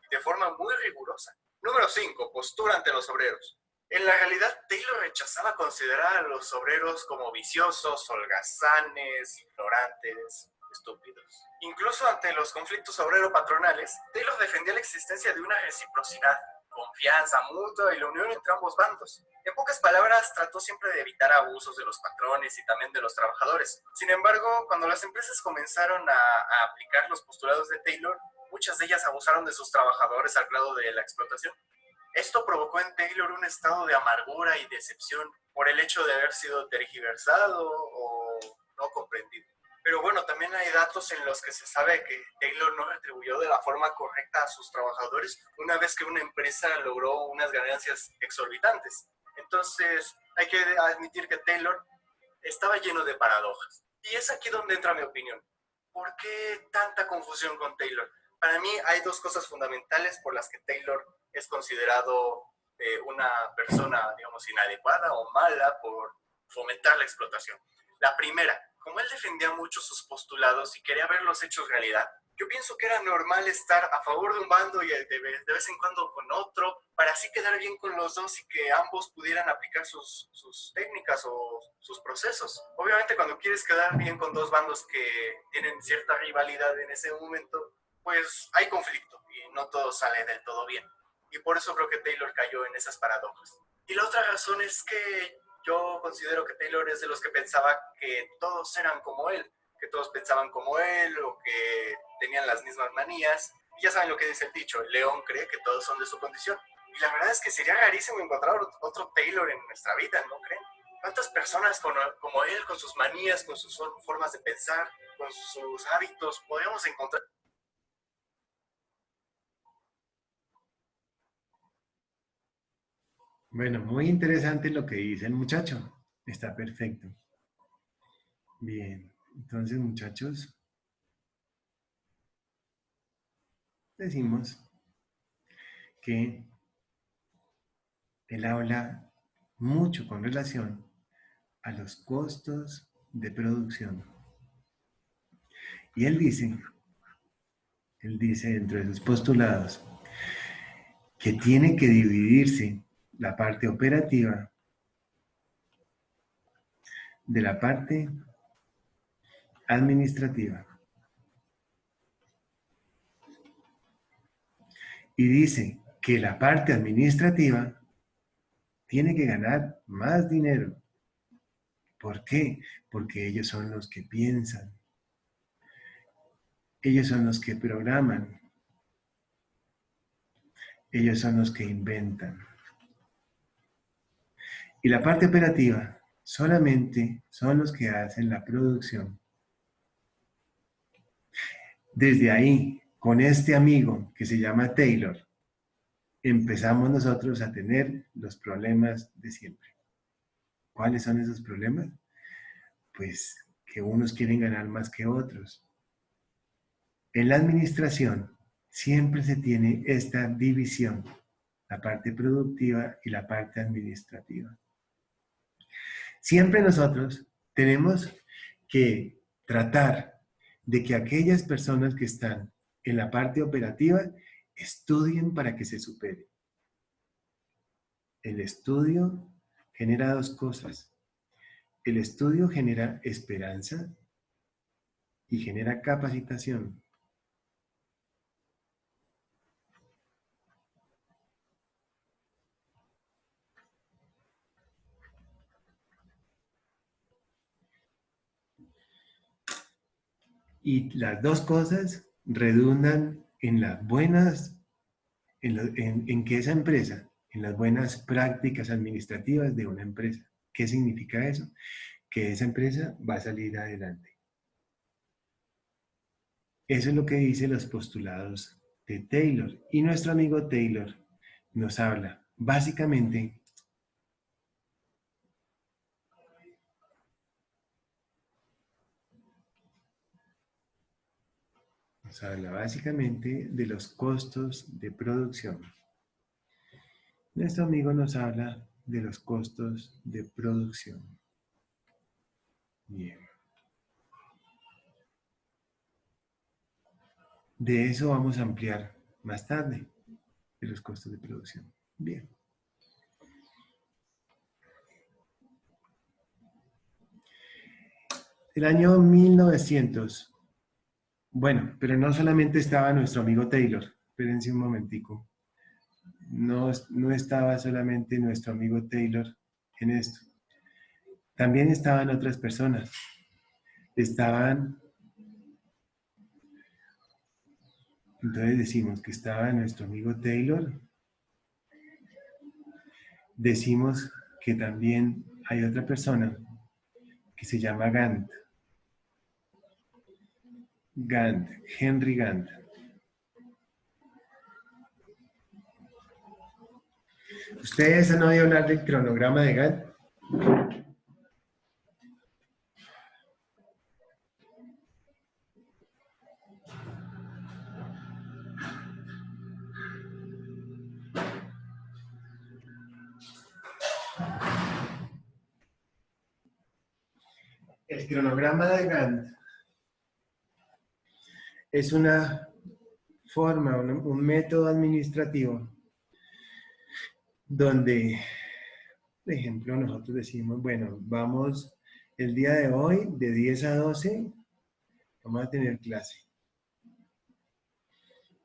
de forma muy rigurosa. Número 5, postura ante los obreros. En la realidad, Taylor rechazaba considerar a los obreros como viciosos, holgazanes, ignorantes, estúpidos. Incluso ante los conflictos obrero-patronales, Taylor defendía la existencia de una reciprocidad, confianza mutua y la unión entre ambos bandos. En pocas palabras, trató siempre de evitar abusos de los patrones y también de los trabajadores. Sin embargo, cuando las empresas comenzaron a aplicar los postulados de Taylor, muchas de ellas abusaron de sus trabajadores al grado de la explotación. Esto provocó en Taylor un estado de amargura y decepción por el hecho de haber sido tergiversado o no comprendido. Pero bueno, también hay datos en los que se sabe que Taylor no retribuyó de la forma correcta a sus trabajadores una vez que una empresa logró unas ganancias exorbitantes. Entonces, hay que admitir que Taylor estaba lleno de paradojas. Y es aquí donde entra mi opinión. ¿Por qué tanta confusión con Taylor? Para mí hay dos cosas fundamentales por las que Taylor es considerado una persona, digamos, inadecuada o mala por fomentar la explotación. La primera, como él defendía mucho sus postulados y quería ver los hechos realidad, yo pienso que era normal estar a favor de un bando y de vez en cuando con otro, para así quedar bien con los dos y que ambos pudieran aplicar sus técnicas o sus procesos. Obviamente cuando quieres quedar bien con dos bandos que tienen cierta rivalidad en ese momento, pues hay conflicto y no todo sale del todo bien. Y por eso creo que Taylor cayó en esas paradojas. Y la otra razón es que yo considero que Taylor es de los que pensaba que todos eran como él, que todos pensaban como él o que tenían las mismas manías. Y ya saben lo que dice el dicho, el león cree que todos son de su condición. Y la verdad es que sería rarísimo encontrar otro Taylor en nuestra vida, ¿no creen? ¿Cuántas personas como él, con sus manías, con sus formas de pensar, con sus hábitos, podríamos encontrar?
Bueno, muy interesante lo que dice el muchacho. Está perfecto. Bien, entonces muchachos, decimos que él habla mucho con relación a los costos de producción. Y él dice dentro de sus postulados que tiene que dividirse la parte operativa de la parte administrativa. Y dice que la parte administrativa tiene que ganar más dinero. ¿Por qué? Porque ellos son los que piensan. Ellos son los que programan. Ellos son los que inventan. Y la parte operativa solamente son los que hacen la producción. Desde ahí, con este amigo que se llama Taylor, empezamos nosotros a tener los problemas de siempre. ¿Cuáles son esos problemas? Pues que unos quieren ganar más que otros. En la administración siempre se tiene esta división, la parte productiva y la parte administrativa. Siempre nosotros tenemos que tratar de que aquellas personas que están en la parte operativa estudien para que se superen. El estudio genera dos cosas. El estudio genera esperanza y genera capacitación. Y las dos cosas redundan en las buenas, en que esa empresa, en las buenas prácticas administrativas de una empresa. ¿Qué significa eso? Que esa empresa va a salir adelante. Eso es lo que dicen los postulados de Taylor. Y nuestro amigo Taylor nos habla, básicamente, de los costos de producción. Nuestro amigo nos habla de los costos de producción. Bien. De eso vamos a ampliar más tarde, de los costos de producción. Bien. El año 1900. Bueno, pero no solamente estaba nuestro amigo Taylor. Espérense un momentico. No estaba solamente nuestro amigo Taylor en esto. También estaban otras personas. Entonces decimos que estaba nuestro amigo Taylor. Decimos que también hay otra persona que se llama Gantt. Gantt, Henry Gantt. ¿Ustedes han oído hablar del cronograma de Gantt? El cronograma de Gantt es una forma, un método administrativo donde, por ejemplo, nosotros decimos, bueno, vamos el día de hoy de 10 a 12, vamos a tener clase.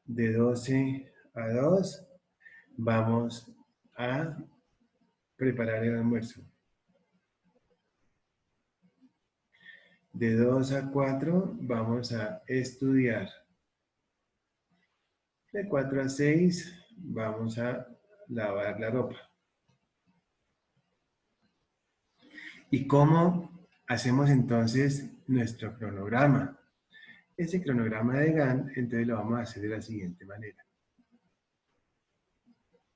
De 12 a 2 vamos a preparar el almuerzo. De 2 a 4 vamos a estudiar. De 4 a 6 vamos a lavar la ropa. ¿Y cómo hacemos entonces nuestro cronograma? Ese cronograma de Gantt, entonces lo vamos a hacer de la siguiente manera.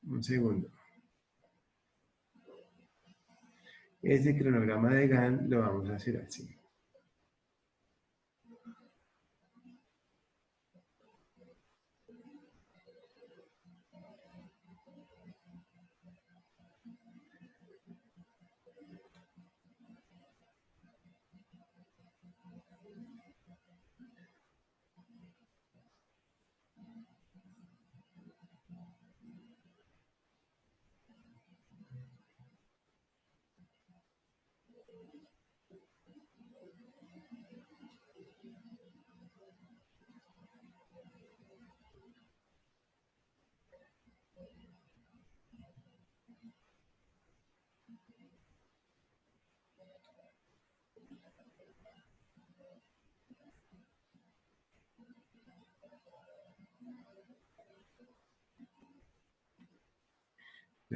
Un segundo. Ese cronograma de Gantt lo vamos a hacer así.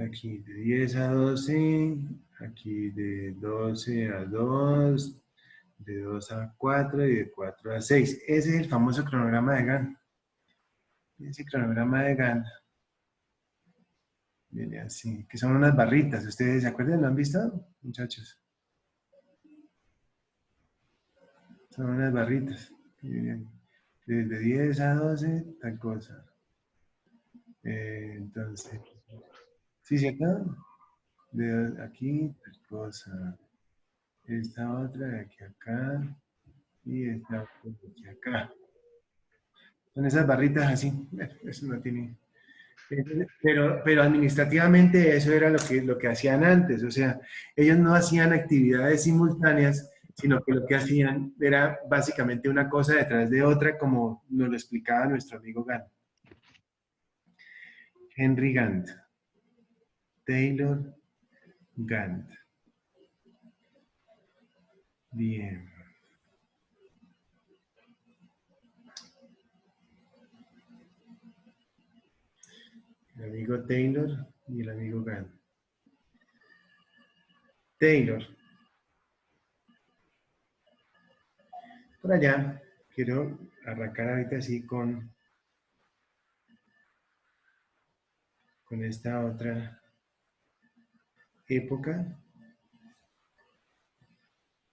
Aquí de 10 a 12, aquí de 12 a 2, de 2 a 4 y de 4 a 6. Ese es el famoso cronograma de Gantt. Ese cronograma de Gantt viene así, que son unas barritas. ¿Ustedes se acuerdan? ¿Lo han visto, muchachos? Son unas barritas. Desde 10 a 12, tal cosa. Entonces, ¿sí, cierto? De aquí, tal cosa. Esta otra de aquí a acá. Y esta otra de aquí a acá. Son esas barritas así. Bueno, eso no tiene... Pero administrativamente eso era lo que hacían antes. O sea, ellos no hacían actividades simultáneas, sino que lo que hacían era básicamente una cosa detrás de otra, como nos lo explicaba nuestro amigo Gantt. Henry Gantt. Taylor Gantt. Bien. El amigo Taylor y el amigo Gantt. Taylor. Por allá, quiero arrancar ahorita así con esta otra época,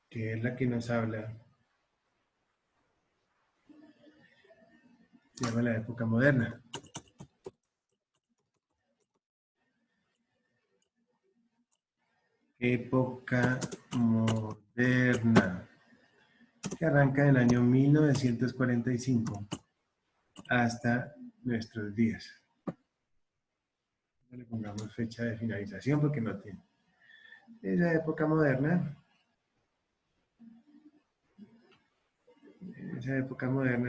que es la que nos habla, se llama la época moderna. Época moderna, que arranca en el año 1945 hasta nuestros días. No le pongamos fecha de finalización porque no tiene. Esa época moderna,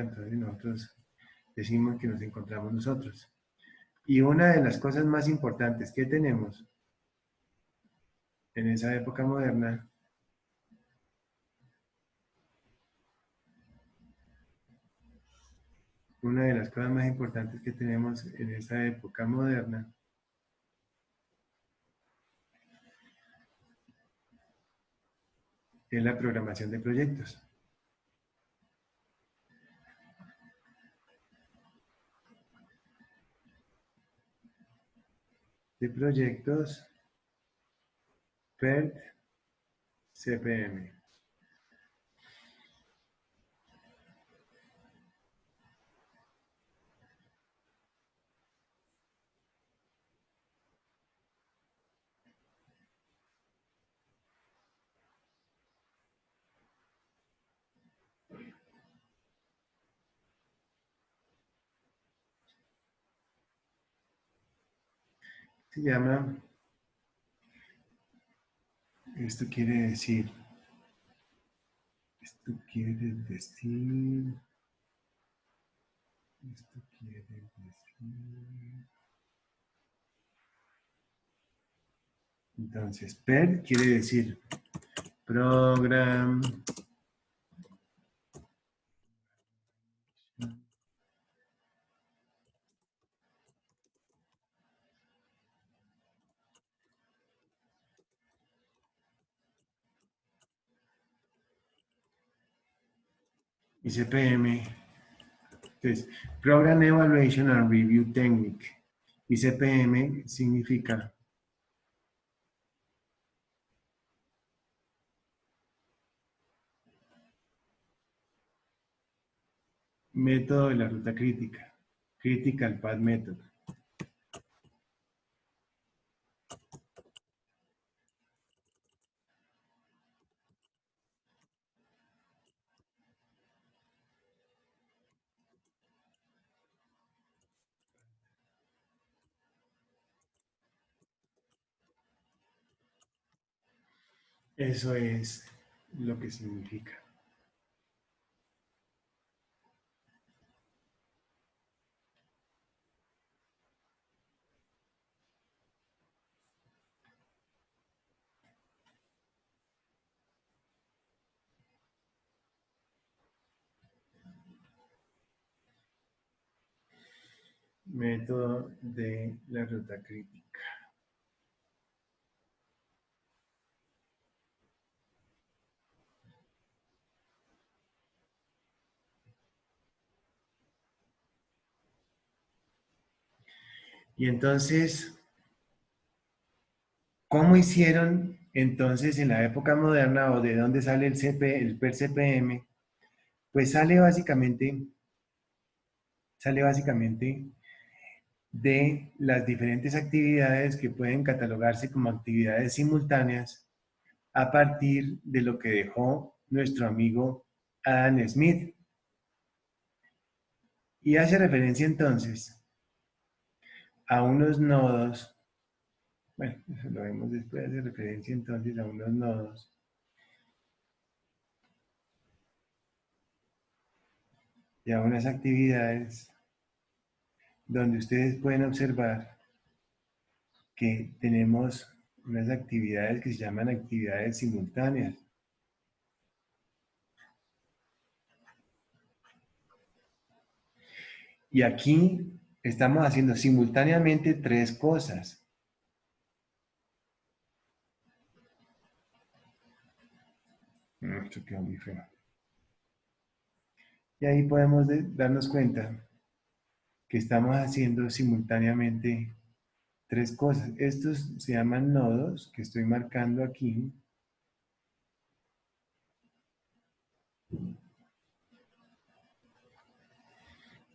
entonces nosotros decimos que nos encontramos nosotros. Y una de las cosas más importantes que tenemos en esa época moderna es la programación de proyectos. PERT CPM. Se llama, esto quiere decir, entonces, PER quiere decir Program y CPM, entonces, Program Evaluation and Review Technique, y CPM significa método de la ruta crítica, Critical Path Method. Eso es lo que significa. Método de la ruta crítica. Y entonces, ¿cómo hicieron entonces en la época moderna o de dónde sale el PER-CPM? Pues sale básicamente de las diferentes actividades que pueden catalogarse como actividades simultáneas a partir de lo que dejó nuestro amigo Adam Smith. Y hace referencia entonces a unos nodos, bueno, eso lo vemos después, hace referencia entonces a unos nodos y a unas actividades donde ustedes pueden observar que tenemos unas actividades que se llaman actividades simultáneas. Y aquí estamos haciendo simultáneamente tres cosas. Esto quedó muy feo. Y ahí podemos darnos cuenta que estamos haciendo simultáneamente tres cosas. Estos se llaman nodos que estoy marcando aquí.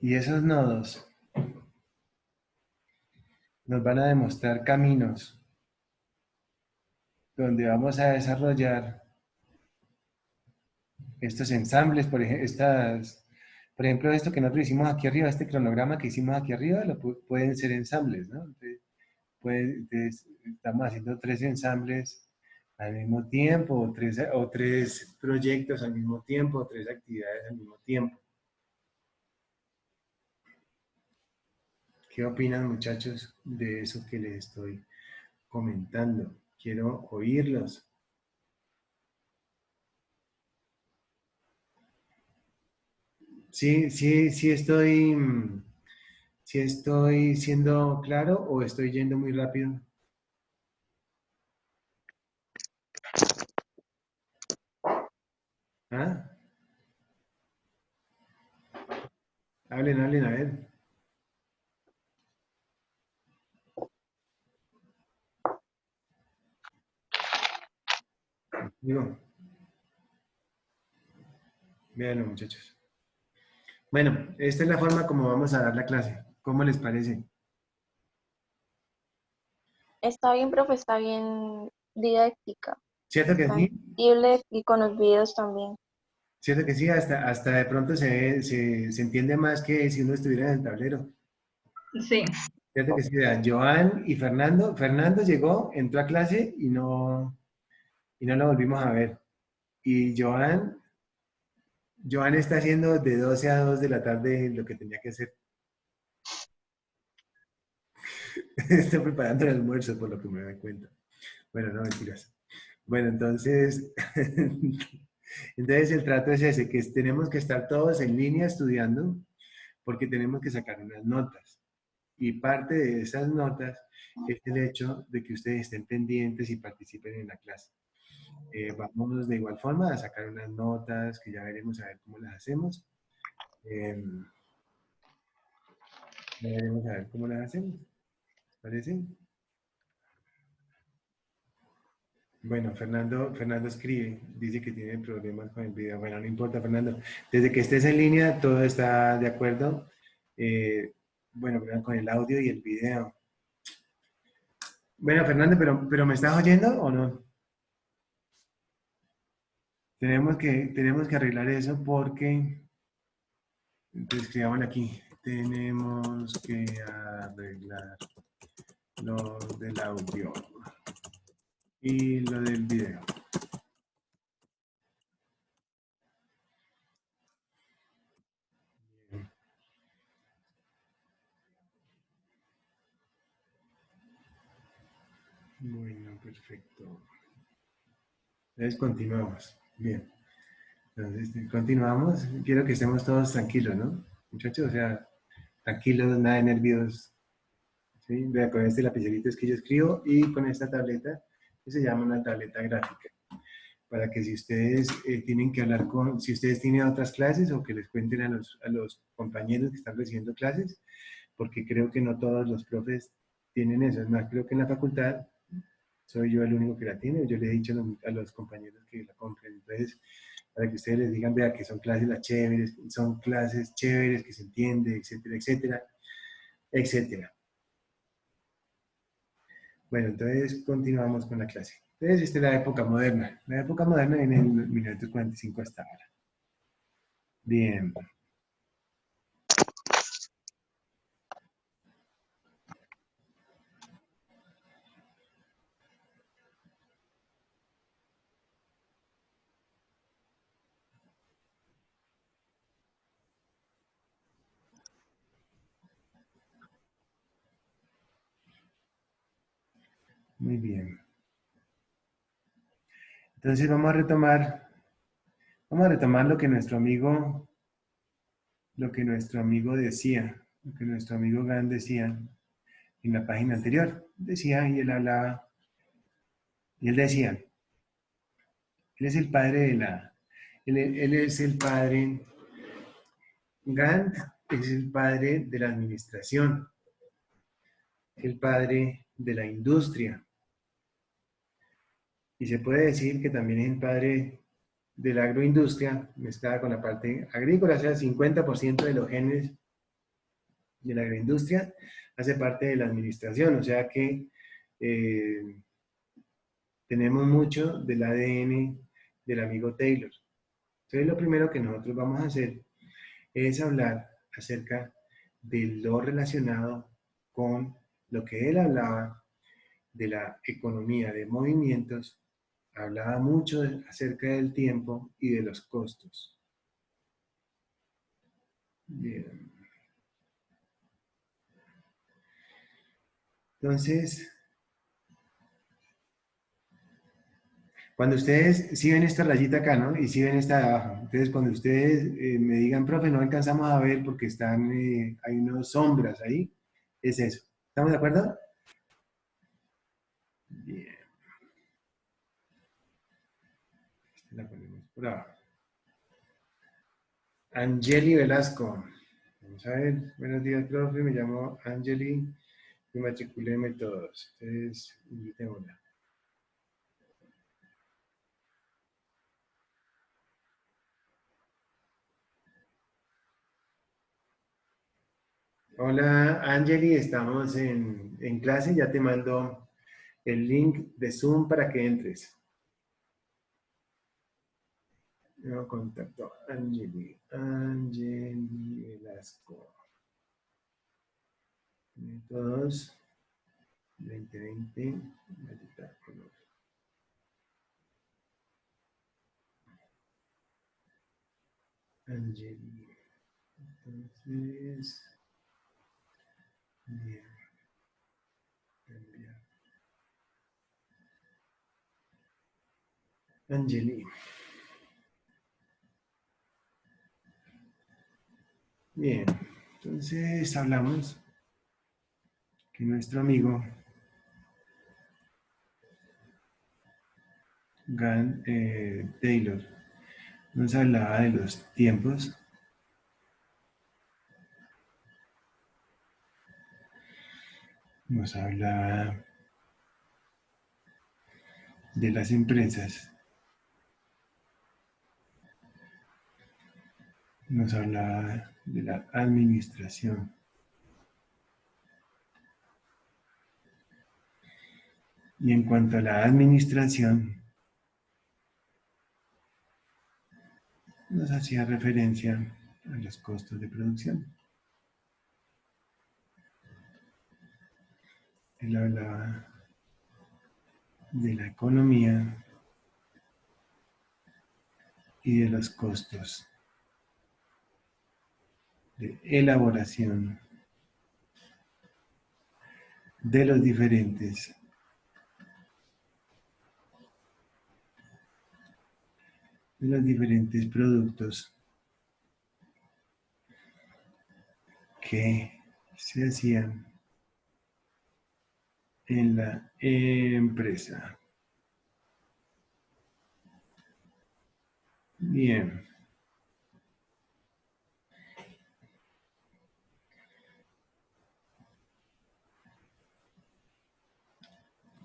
Y esos nodos nos van a demostrar caminos donde vamos a desarrollar estos ensambles, por ejemplo, esto que nosotros hicimos aquí arriba, este cronograma que hicimos aquí arriba, pueden ser ensambles, ¿no? Entonces, estamos haciendo tres ensambles al mismo tiempo, o tres proyectos al mismo tiempo, o tres actividades al mismo tiempo. ¿Qué opinan, muchachos, de eso que les estoy comentando? Quiero oírlos. Sí estoy siendo claro o estoy yendo muy rápido. ¿Ah? Hablen, a ver. Digo, véanlo, muchachos. Bueno, esta es la forma como vamos a dar la clase. ¿Cómo les parece?
Está bien, profe, está bien didáctica.
¿Cierto que sí?
Tangible y con los videos también.
¿Cierto que sí? Hasta de pronto se entiende más que si uno estuviera en el tablero.
Sí.
¿Cierto que sí? Vean, Joan y Fernando. Fernando llegó, entró a clase y no lo volvimos a ver. Y Joan está haciendo de 12 a 2 de la tarde lo que tenía que hacer. Está preparando el almuerzo, por lo que me doy cuenta. Bueno, no, mentiras. Bueno, entonces el trato es ese, que tenemos que estar todos en línea estudiando porque tenemos que sacar unas notas. Y parte de esas notas es el hecho de que ustedes estén pendientes y participen en la clase. Vamos de igual forma a sacar unas notas que ya veremos a ver cómo las hacemos. Ya veremos a ver cómo las hacemos. ¿Parece? Bueno, Fernando escribe, dice que tiene problemas con el video. Bueno, no importa, Fernando. Desde que estés en línea, todo está de acuerdo. Bueno, con el audio y el video. Bueno, Fernando, pero ¿me estás oyendo o no? Tenemos que arreglar eso porque, entonces escribamos aquí, tenemos que arreglar lo del audio y lo del video. Bueno, perfecto. Entonces continuamos. Bien. Entonces continuamos. Quiero que estemos todos tranquilos, ¿no? Muchachos, o sea, tranquilos, nada de nervios. ¿Sí? Vea, con este lapicerito es que yo escribo y con esta tableta que se llama una tableta gráfica. Para que si ustedes tienen que hablar si ustedes tienen otras clases o que les cuenten a los compañeros que están recibiendo clases, porque creo que no todos los profes tienen eso. Es más, creo que en la facultad soy yo el único que la tiene. Yo le he dicho a los compañeros que la compren. Entonces, para que ustedes les digan, vea, que son clases chéveres, que se entiende, etcétera, etcétera, etcétera. Bueno, entonces continuamos con la clase. Entonces, esta es la época moderna. La época moderna viene en 1945 hasta ahora. Bien. Muy bien. Entonces vamos a retomar lo que nuestro amigo decía, lo que nuestro amigo Gan decía en la página anterior. Decía, y él decía, Él es el padre de él es el padre, Gantt es el padre de la administración, el padre de la industria. Y se puede decir que también es el padre de la agroindustria mezclada con la parte agrícola, o sea, 50% de los genes de la agroindustria hace parte de la administración, o sea que tenemos mucho del ADN del amigo Taylor. Entonces lo primero que nosotros vamos a hacer es hablar acerca de lo relacionado con lo que él hablaba de la economía de movimientos, hablaba mucho acerca del tiempo y de los costos. Bien. Entonces, cuando ustedes, si ven esta rayita acá, ¿no? Y si ven esta de abajo. Entonces, cuando ustedes me digan, profe, no alcanzamos a ver porque están, hay unas sombras ahí, es eso. ¿Estamos de acuerdo? Bien. Esta la ponemos por abajo. Angeli Velasco. Vamos a ver. Buenos días, profe. Me llamo Angeli y matriculé en métodos. Entonces, invitémosla. Hola, Angeli. Estamos en clase. Ya te mando el link de Zoom para que entres. No contacto. Angeli Velasco. Métodos 2020. Angeli. Entonces, bien. Enviar. Angeli. Bien. Entonces hablamos que nuestro amigo Taylor nos hablaba de los tiempos nos hablaba de las empresas, nos hablaba de la administración, y en cuanto a la administración nos hacía referencia a los costos de producción. Él hablaba de la economía y de los costos de elaboración de los diferentes productos que se hacían en la empresa. Bien.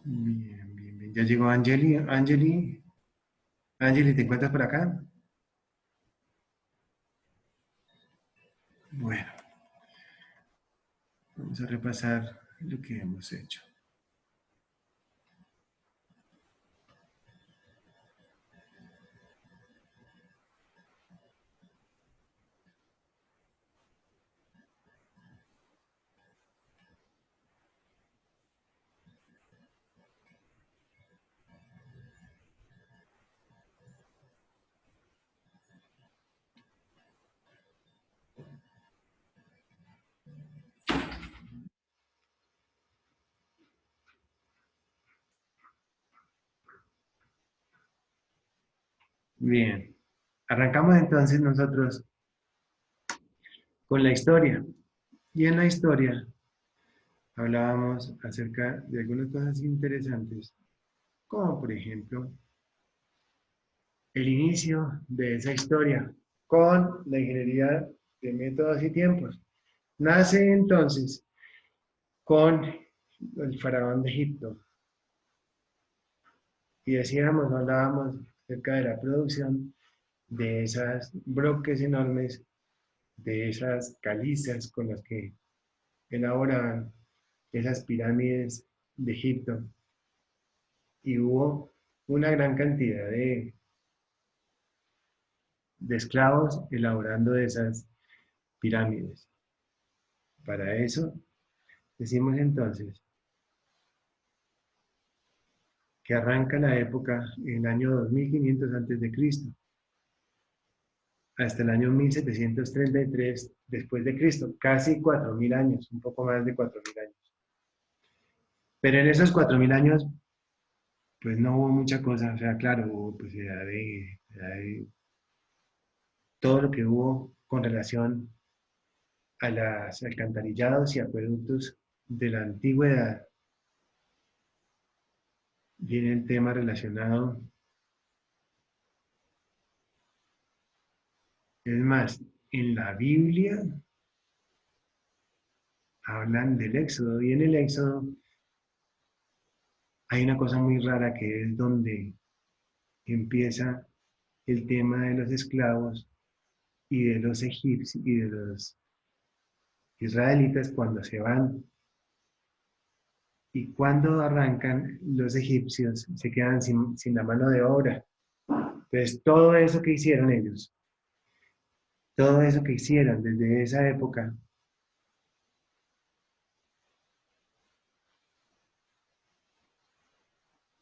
Bien, bien, bien. Ya llegó Angeli. Angeli, ¿te encuentras por acá? Bueno, vamos a repasar lo que hemos hecho. Bien, arrancamos entonces nosotros con la historia. Y en la historia hablábamos acerca de algunas cosas interesantes, como por ejemplo el inicio de esa historia con la ingeniería de métodos y tiempos. Nace entonces con el faraón de Egipto. Y decíamos, hablábamos acerca de la producción de esas bloques enormes, de esas calizas con las que elaboraban esas pirámides de Egipto. Y hubo una gran cantidad de esclavos elaborando esas pirámides. Para eso, decimos entonces que arranca la época en el año 2500 a.C. hasta el año 1733 después de Cristo, casi 4000 años, un poco más de 4000 años. Pero en esos 4000 años, pues no hubo mucha cosa, o sea, claro, hubo pues de todo lo que hubo con relación a los alcantarillados y acueductos de la antigüedad. Viene el tema relacionado. Es más, en la Biblia hablan del Éxodo, y en el Éxodo hay una cosa muy rara que es donde empieza el tema de los esclavos y de los egipcios y de los israelitas cuando se van. Y cuando arrancan, los egipcios se quedan sin la mano de obra. Entonces, todo eso que hicieron ellos, todo eso que hicieron desde esa época,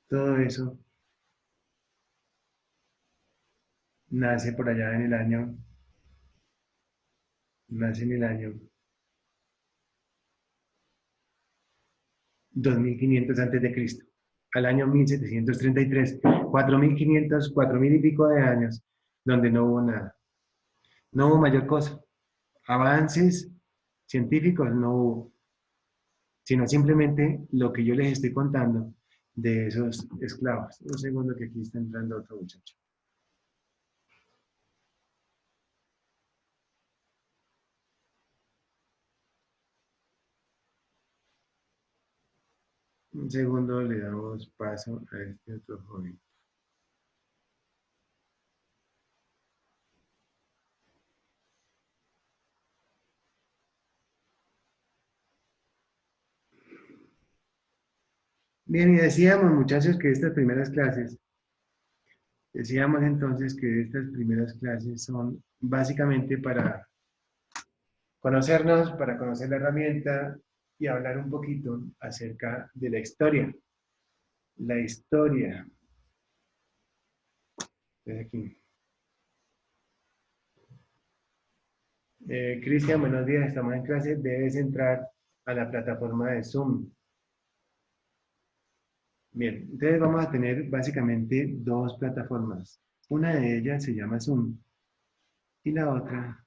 todo eso nace por allá en el año, nace en el año 2500 a.C., al año 1733, 4500, 4000 y pico de años, donde no hubo nada. No hubo mayor cosa. Avances científicos no hubo, sino simplemente lo que yo les estoy contando de esos esclavos. Un segundo que aquí está entrando otro muchacho. Un segundo, le damos paso a este otro joven. Bien, y decíamos, muchachos, que estas primeras clases, decíamos entonces que estas primeras clases son básicamente para conocernos, para conocer la herramienta y hablar un poquito acerca de la historia. La historia. Desde aquí. Cristian, buenos días, estamos en clase. Debes entrar a la plataforma de Zoom. Bien, entonces vamos a tener básicamente dos plataformas. Una de ellas se llama Zoom y la otra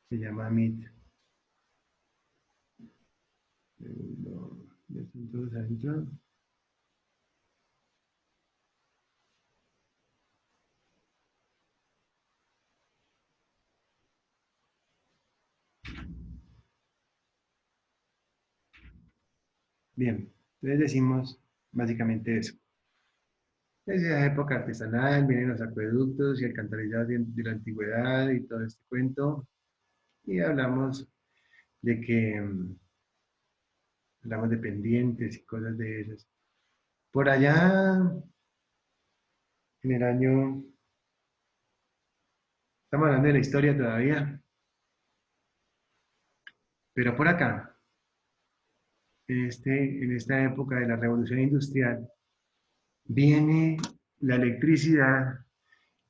se llama Meet. Ya están todos adentro. Bien, entonces decimos básicamente eso. Desde la época artesanal vienen los acueductos y alcantarillados de la antigüedad y todo este cuento. Y hablamos de que hablamos de pendientes y cosas de esas. Por allá, en el año, estamos hablando de la historia todavía, pero por acá, en esta época de la revolución industrial, viene la electricidad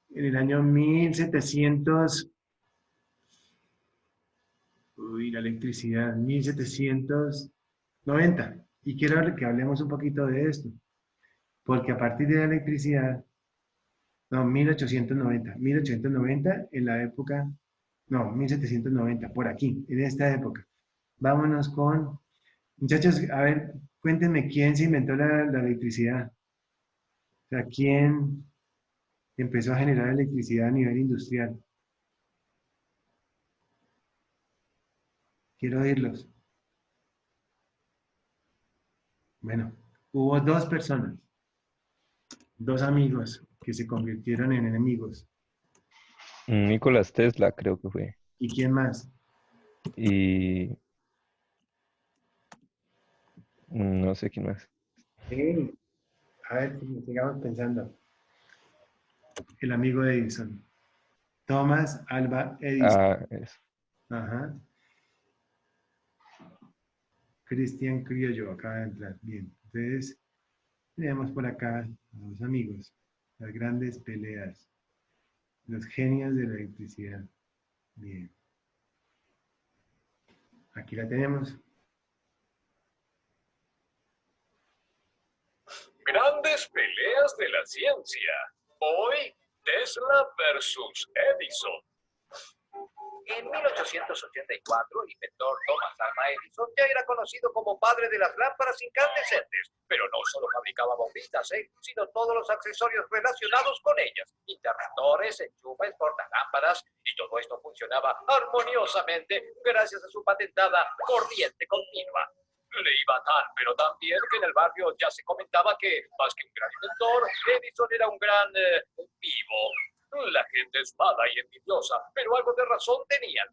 en el año 1700. La electricidad, 1790. Y quiero que hablemos un poquito de esto, porque a partir de la electricidad, no, 1890 en la época, no, 1790, por aquí, en esta época. Vámonos con, muchachos, a ver, cuéntenme quién se inventó la electricidad. O sea, ¿quién empezó a generar electricidad a nivel industrial? Quiero oírlos. Bueno, hubo dos personas, dos amigos que se convirtieron en enemigos.
Nicolás Tesla creo que fue.
¿Y quién más?
Y no sé quién más.
A ver, sigamos pensando. El amigo de Edison. Thomas Alva Edison.
Ah, eso.
Ajá. Cristian Criollo acaba de entrar. Bien. Entonces, tenemos por acá a los amigos. Las grandes peleas. Los genios de la electricidad. Bien. Aquí la tenemos.
Grandes peleas de la ciencia. Hoy, Tesla versus Edison.
En 1884, el inventor Thomas Alva Edison ya era conocido como padre de las lámparas incandescentes, pero no solo fabricaba bombitas, sino todos los accesorios relacionados con ellas, interruptores, enchufes, portalámparas, y todo esto funcionaba armoniosamente gracias a su patentada corriente continua. Le iba tan, pero tan bien que en el barrio ya se comentaba que, más que un gran inventor, Edison era un gran vivo. La gente es mala y envidiosa, pero algo de razón tenían.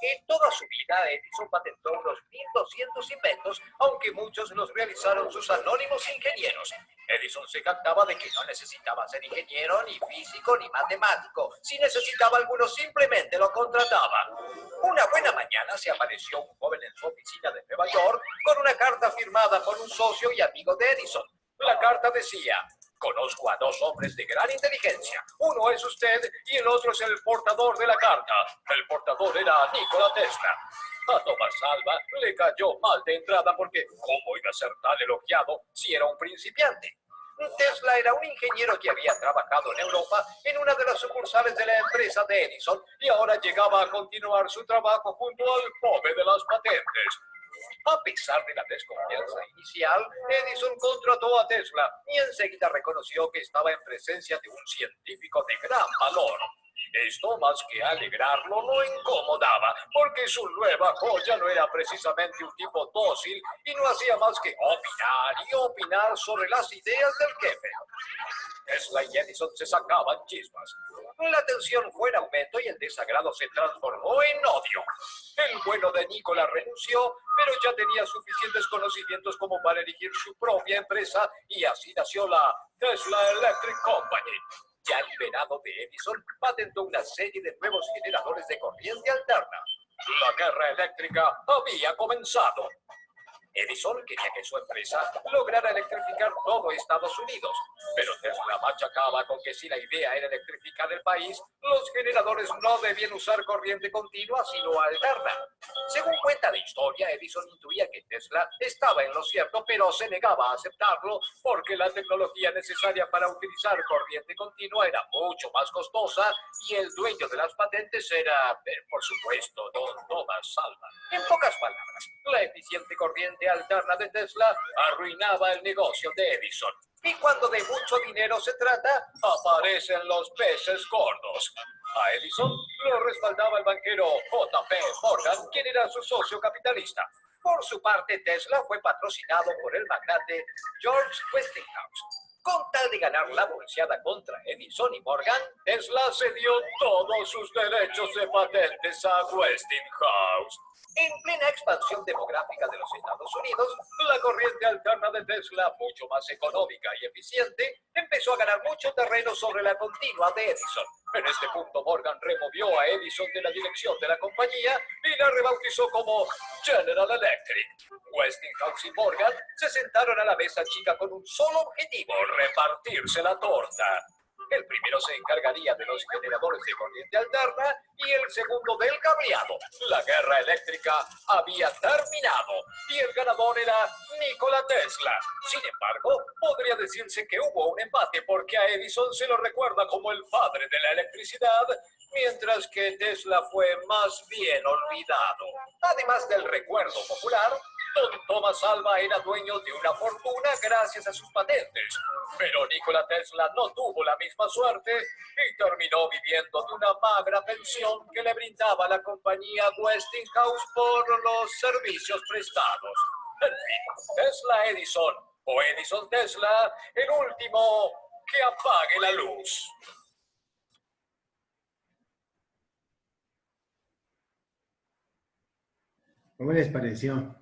En toda su vida, Edison patentó unos 1.200 inventos, aunque muchos los realizaron sus anónimos ingenieros. Edison se jactaba de que no necesitaba ser ingeniero, ni físico, ni matemático. Si necesitaba alguno, simplemente lo contrataba. Una buena mañana se apareció un joven en su oficina de Nueva York con una carta firmada por un socio y amigo de Edison. La carta decía: conozco a dos hombres de gran inteligencia. Uno es usted y el otro es el portador de la carta. El portador era Nikola Tesla. A Thomas Alva le cayó mal de entrada porque ¿cómo iba a ser tan elogiado si era un principiante? Tesla era un ingeniero que había trabajado en Europa en una de las sucursales de la empresa de Edison y ahora llegaba a continuar su trabajo junto al pobre de las patentes. A pesar de la desconfianza inicial, Edison contrató a Tesla y enseguida reconoció que estaba en presencia de un científico de gran valor. Esto, más que alegrarlo, lo incomodaba, porque su nueva joya no era precisamente un tipo dócil y no hacía más que opinar y opinar sobre las ideas del jefe. Tesla y Edison se sacaban chispas. La tensión fue en aumento y el desagrado se transformó en odio. El bueno de Nikola renunció, pero ya tenía suficientes conocimientos como para elegir su propia empresa y así nació la Tesla Electric Company. Ya liberado de Edison, patentó una serie de nuevos generadores de corriente alterna. La guerra eléctrica había comenzado. Edison quería que su empresa lograra electrificar todo Estados Unidos, pero Tesla machacaba con que si la idea era electrificar el país, los generadores no debían usar corriente continua, sino alterna. Según cuenta la historia, Edison intuía que Tesla estaba en lo cierto, pero se negaba a aceptarlo porque la tecnología necesaria para utilizar corriente continua era mucho más costosa y el dueño de las patentes era, por supuesto, don Thomas Alva. En pocas palabras, la eficiente corriente alterna de Tesla arruinaba el negocio de Edison. Y cuando de mucho dinero se trata, aparecen los peces gordos. A Edison lo respaldaba el banquero J.P. Morgan, quien era su socio capitalista. Por su parte, Tesla fue patrocinado por el magnate George Westinghouse. Con tal de ganar la bolseada contra Edison y Morgan, Tesla cedió todos sus derechos de patentes a Westinghouse. En plena expansión demográfica de los Estados Unidos, la corriente alterna de Tesla, mucho más económica y eficiente, empezó a ganar mucho terreno sobre la continua de Edison. En este punto, Morgan removió a Edison de la dirección de la compañía y la rebautizó como General Electric. Westinghouse y Morgan se sentaron a la mesa chica con un solo objetivo: repartirse la torta. El primero se encargaría de los generadores de corriente alterna y el segundo del cableado. La guerra eléctrica había terminado y el ganador era Nikola Tesla. Sin embargo, podría decirse que hubo un empate porque a Edison se lo recuerda como el padre de la electricidad, mientras que Tesla fue más bien olvidado. Además del recuerdo popular, Don Thomas Alva era dueño de una fortuna gracias a sus patentes, pero Nikola Tesla no tuvo la misma suerte y terminó viviendo de una magra pensión que le brindaba la compañía Westinghouse por los servicios prestados. En fin, Tesla Edison o Edison Tesla, el último que apague la luz.
¿Cómo les pareció?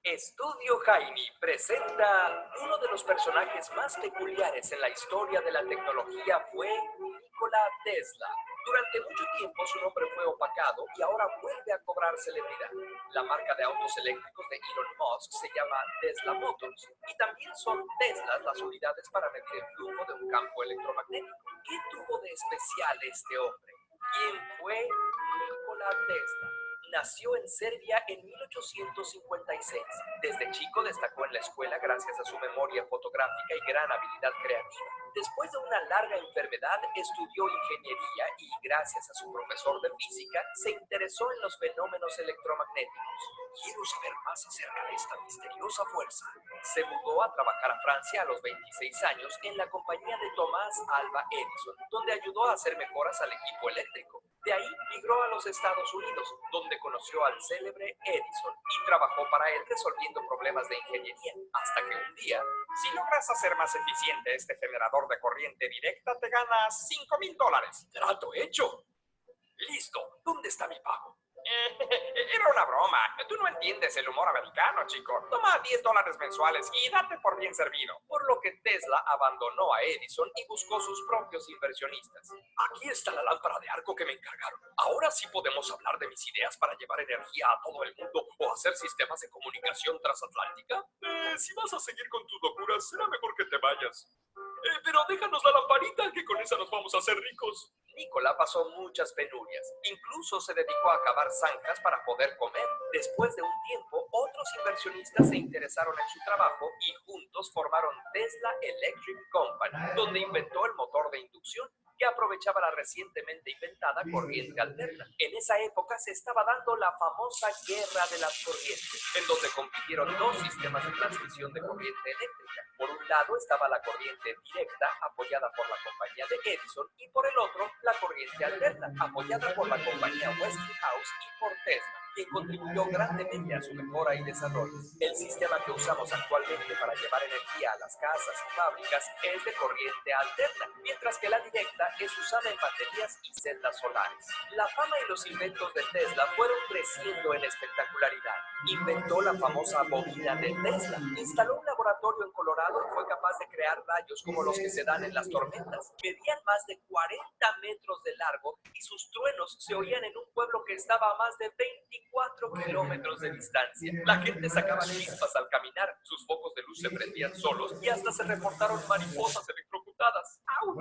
Estudio Jaime presenta uno de los personajes más peculiares en la historia de la tecnología fue Nikola Tesla. Durante mucho tiempo su nombre fue opacado y ahora vuelve a cobrar celebridad. La marca de autos eléctricos de Elon Musk se llama Tesla Motors y también son Teslas las unidades para medir el flujo de un campo electromagnético. ¿Qué tuvo de especial este hombre? ¿Quién fue Nikola Tesla? Nació en Serbia en 1856. Desde chico destacó en la escuela gracias a su memoria fotográfica y gran habilidad creativa. Después de una larga enfermedad, estudió ingeniería y, gracias a su profesor de física, se interesó en los fenómenos electromagnéticos. Quiero saber más acerca de esta misteriosa fuerza. Se mudó a trabajar a Francia a los 26 años en la compañía de Thomas Alva Edison, donde ayudó a hacer mejoras al equipo eléctrico. De ahí migró a los Estados Unidos, donde conoció al célebre Edison y trabajó para él resolviendo problemas de ingeniería, hasta que un día,
si logras hacer más eficiente este generador de corriente directa, te ganas $5,000.
¡trato hecho! ¡Listo! ¿Dónde está mi pago?
Era una broma. Tú no entiendes el humor americano, chico. Toma $10 mensuales y date por bien servido.
Por lo que Tesla abandonó a Edison y buscó sus propios inversionistas. Aquí está la lámpara de arco que me encargaron. Ahora sí podemos hablar de mis ideas para llevar energía a todo el mundo o hacer sistemas de comunicación transatlántica.
Si vas a seguir con tus locuras, será mejor que te vayas. Pero déjanos la lamparita, que con esa nos vamos a hacer ricos.
Nikola pasó muchas penurias. Incluso se dedicó a cavar zanjas para poder comer. Después de un tiempo, otros inversionistas se interesaron en su trabajo y juntos formaron Tesla Electric Company, donde inventó el motor de inducción que aprovechaba la recientemente inventada corriente alterna. En esa época se estaba dando la famosa guerra de las corrientes, en donde compitieron dos sistemas de transmisión de corriente eléctrica. Por un lado estaba la corriente directa, apoyada por la compañía de Edison, y por el otro, la corriente alterna, apoyada por la compañía Westinghouse y por Tesla, quien contribuyó grandemente a su mejora y desarrollo. El sistema que usamos actualmente para llevar energía a las casas y fábricas es de corriente alterna, mientras que la directa es usada en baterías y celdas solares. La fama y los inventos de Tesla fueron creciendo en espectacularidad. Inventó la famosa bobina de Tesla, instaló un laboratorio en Colorado y fue capaz de crear rayos como los que se dan en las tormentas. Medían más de 40 metros de largo y sus truenos se oían en un pueblo que estaba a más de 24 kilómetros de distancia. La gente sacaba chispas al caminar, sus focos de luz se prendían solos y hasta se reportaron mariposas electrocutadas. ¡Auch!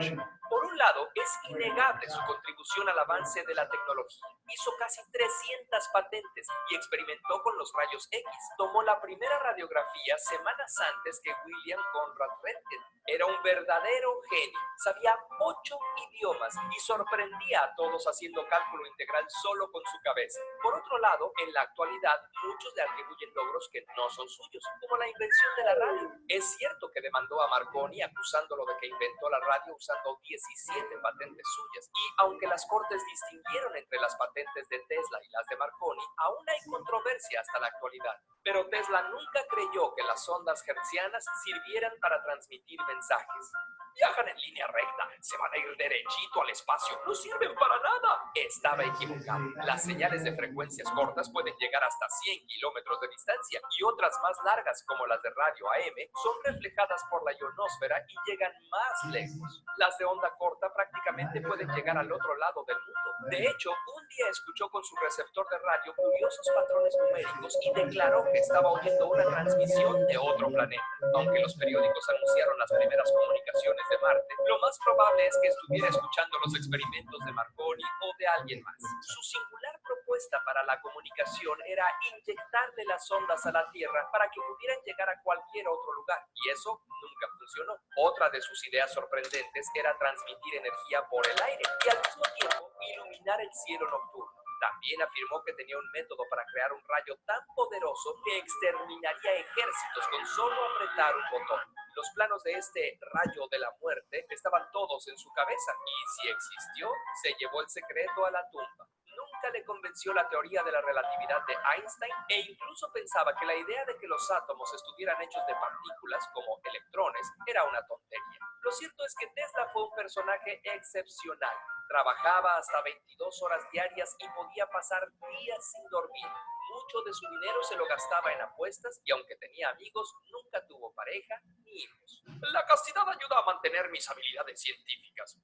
Por un lado, es innegable su contribución al avance de la tecnología. Hizo casi 300 patentes y experimentó con los rayos X. Tomó la primera radiografía semanas antes que William Conrad Röntgen. Era un verdadero genio. Sabía 8 idiomas y sorprendía a todos haciendo cálculo integral solo con su cabeza. Por otro lado, en la actualidad, muchos le atribuyen logros que no son suyos, como la invención de la radio. Es cierto que demandó a Marconi acusándolo de que inventó la radio usando 17 patentes suyas. Y aunque las cortes distinguieron entre las patentes de Tesla y las de Marconi, aún hay controversia hasta la actualidad. Pero Tesla nunca creyó que las ondas hertzianas sirvieran para transmitir mensajes. Viajan en línea recta, se van a ir derechito al espacio, no sirven para nada. Estaba equivocado. Las señales de frecuencias cortas pueden llegar hasta 100 kilómetros de distancia y otras más largas, como las de radio AM, son reflejadas por la ionosfera y llegan más lejos. Las de onda corta prácticamente pueden llegar al otro lado del mundo. De hecho, un día escuchó con su receptor de radio curiosos patrones numéricos y declaró que estaba oyendo una transmisión de otro planeta. Aunque los periódicos anunciaron las primeras comunicaciones de Marte, lo más probable es que estuviera escuchando los experimentos de Marconi o de alguien más. Su singular propuesta para la comunicación era inyectarle las ondas a la Tierra para que pudieran llegar a cualquier otro lugar, y eso nunca funcionó. Otra de sus ideas sorprendentes era transmitir energía por el aire y al mismo tiempo iluminar el cielo nocturno. También afirmó que tenía un método para crear un rayo tan poderoso que exterminaría ejércitos con solo apretar un botón. Los planos de este rayo de la muerte estaban todos en su cabeza y si existió, se llevó el secreto a la tumba. Nunca le convenció la teoría de la relatividad de Einstein e incluso pensaba que la idea de que los átomos estuvieran hechos de partículas como electrones era una tontería. Lo cierto es que Tesla fue un personaje excepcional. Trabajaba hasta 22 horas diarias y podía pasar días sin dormir. Mucho de su dinero se lo gastaba en apuestas y aunque tenía amigos, nunca tuvo pareja ni hijos. La castidad ayuda a mantener mis habilidades científicas.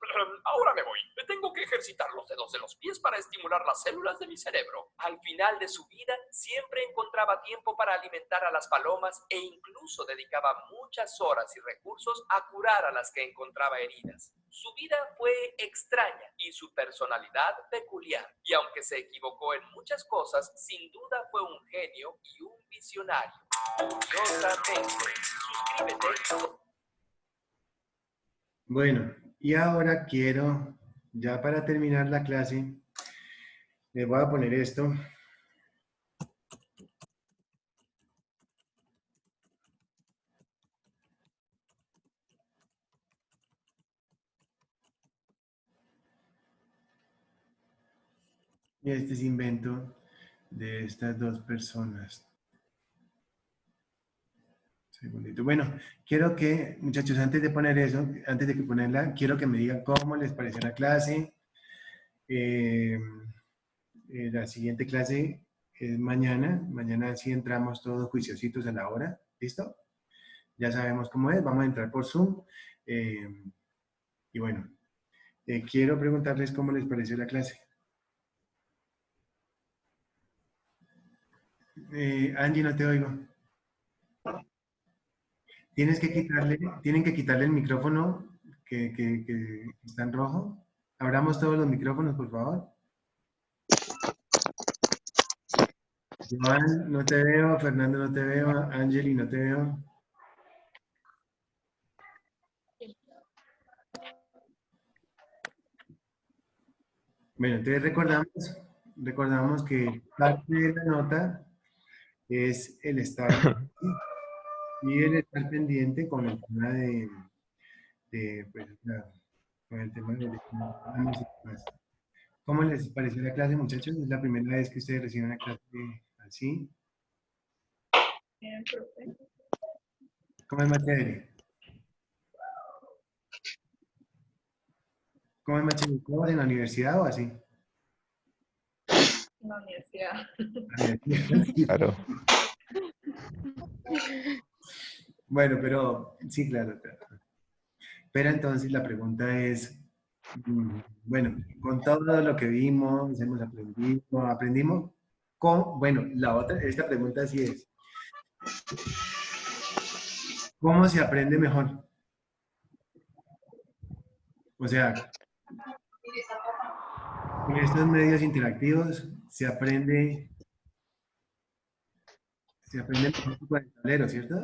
Ahora me voy. Tengo que ejercitar los dedos de los pies para estimular las células de mi cerebro. Al final de su vida, siempre encontraba tiempo para alimentar a las palomas e incluso dedicaba muchas horas y recursos a curar a las que encontraba heridas. Su vida fue extraña y su personalidad peculiar. Y aunque se equivocó en muchas cosas, sin duda fue un genio y un visionario. Curiosamente, suscríbete.
Bueno, y ahora quiero, ya para terminar la clase, les voy a poner esto. Y este es invento de estas dos personas. Segundito. Bueno, quiero que, muchachos, antes de poner eso, antes de que ponerla, quiero que me digan cómo les pareció la clase. La siguiente clase es mañana. Mañana sí entramos todos juiciositos a la hora. ¿Listo? Ya sabemos cómo es. Vamos a entrar por Zoom. Y bueno, quiero preguntarles cómo les pareció la clase. Angie, no te oigo. Tienen que quitarle el micrófono que está en rojo. Abramos todos los micrófonos, por favor. Joan, no te veo. Fernando, no te veo. Angeli, no te veo. Bueno, entonces recordamos que parte de la nota es el estar y el estar pendiente con el tema pues, con el tema de la música. ¿Cómo les pareció la clase, muchachos? ¿Es la primera vez que ustedes reciben una clase así? ¿Cómo es más chévere? ¿Cómo es más chévere? ¿Cómo en la universidad o así?
En la universidad.
Claro.
Bueno, pero sí, claro. Pero entonces la pregunta es, bueno, con todo lo que vimos, hemos aprendimos con, bueno, esta pregunta sí es, ¿cómo se aprende mejor? O sea, con estos medios interactivos se aprende mejor con el tablero, ¿cierto?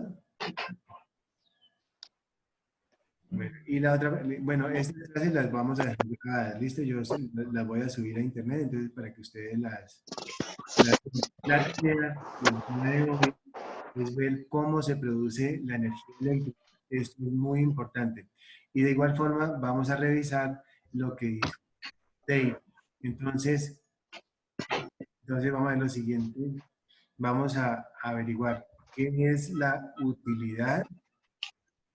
Bueno, y la otra, bueno, estas clases las vamos a dejar grabadas, ¿listo? Yo las voy a subir a internet, entonces para que ustedes la idea del tema de hoy es ver cómo se produce la energía eléctrica. Esto es muy importante. Y de igual forma vamos a revisar lo que dijo Dave. Entonces vamos a ver lo siguiente. Vamos a averiguar qué es la utilidad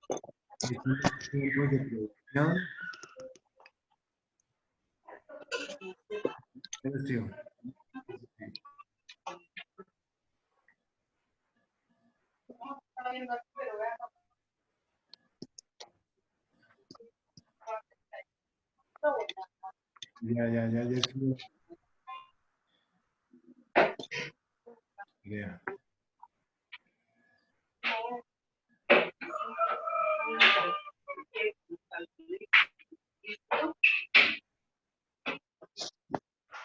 de estos tiempos de producción. Ya escribo. Ya.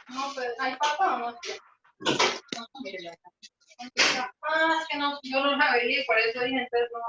No, pero ¿hay papa o no? No, mire acá. Ah, es que no, yo no la veía, por eso dije, entonces no.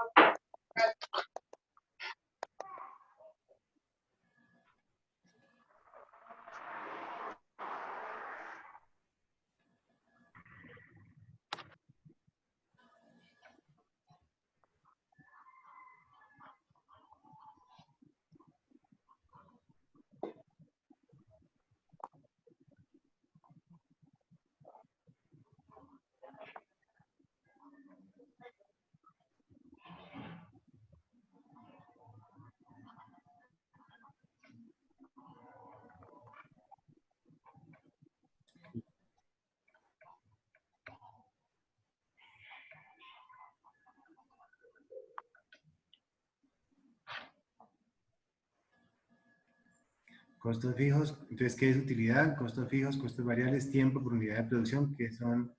Costos fijos, entonces, ¿qué es utilidad? Costos fijos, costos variables, tiempo por unidad de producción, que son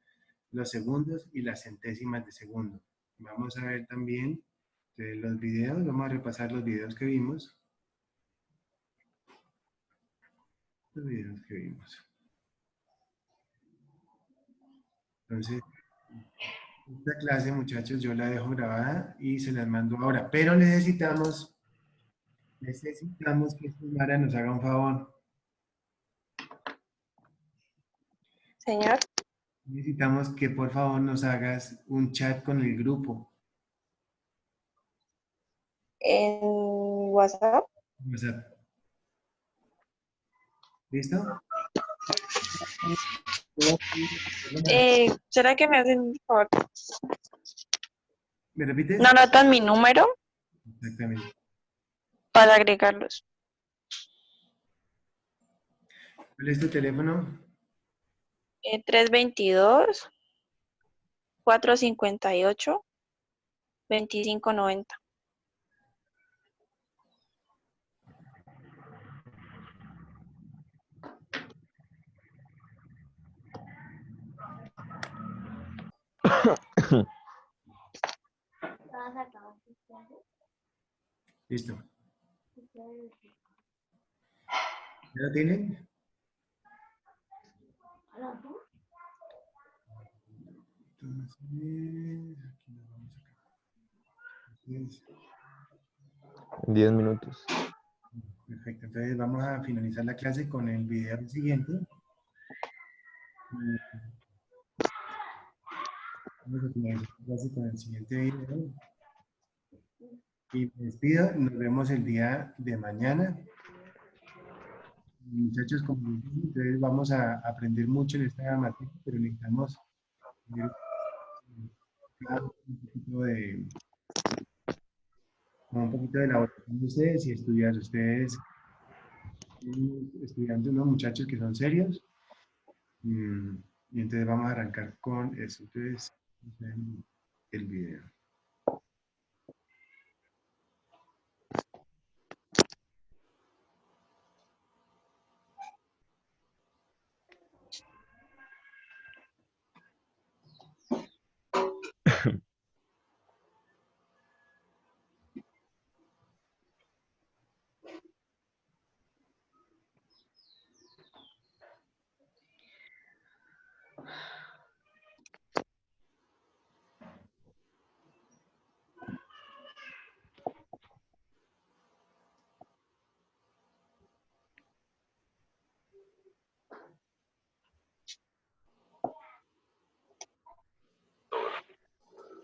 los segundos y las centésimas de segundo. Vamos a ver también los videos, vamos a repasar los videos que vimos. Los videos que vimos. Entonces, esta clase, muchachos, yo la dejo grabada y se las mando ahora. Pero necesitamos que Mara nos haga un favor.
Señor.
Necesitamos que por favor nos hagas un chat con el grupo.
En WhatsApp.
WhatsApp. ¿Listo?
¿Será que me hacen un favor?
¿Me repites?
¿No anotan mi número?
Exactamente.
Para agregarlos.
¿Cuál es tu teléfono?
322-458-2590.
Listo. ¿Ya lo tienen? Entonces, aquí nos vamos acá. Entonces,
10 minutos.
perfecto, entonces vamos a finalizar la clase con el video siguiente. Vamos a finalizar la clase con el siguiente video. Y me despido, nos vemos el día de mañana. Muchachos, como les dije, entonces vamos a aprender mucho en esta materia, pero necesitamos un poquito de elaboración de ustedes y estudiar. Ustedes, estudiando unos muchachos que son serios. Y entonces vamos a arrancar con eso. Entonces, el video.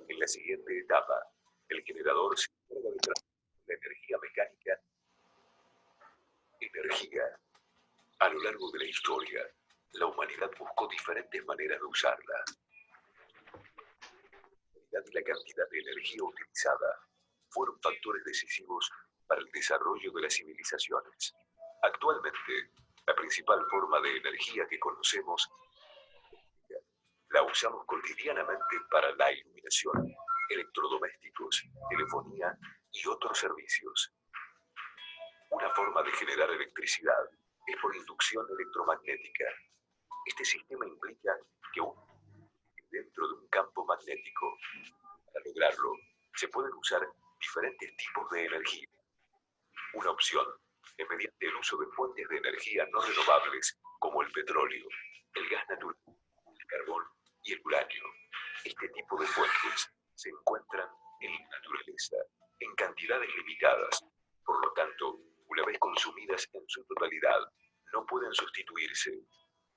En la siguiente etapa, el generador se encarga de transformar la energía mecánica en energía. A lo largo de la historia, la humanidad buscó diferentes maneras de usarla. La cantidad de energía utilizada fueron factores decisivos para el desarrollo de las civilizaciones. Actualmente, la principal forma de energía que conocemos la usamos cotidianamente para la iluminación, electrodomésticos, telefonía y otros servicios. Una forma de generar electricidad es por inducción electromagnética. Este sistema implica que dentro de un campo magnético. Para lograrlo, se pueden usar diferentes tipos de energía. Una opción es mediante el uso de fuentes de energía no renovables como el petróleo, el gas natural, el carbón y el uranio. Este tipo de fuentes se encuentran en la naturaleza en cantidades limitadas. Por lo tanto, una vez consumidas en su totalidad, no pueden sustituirse.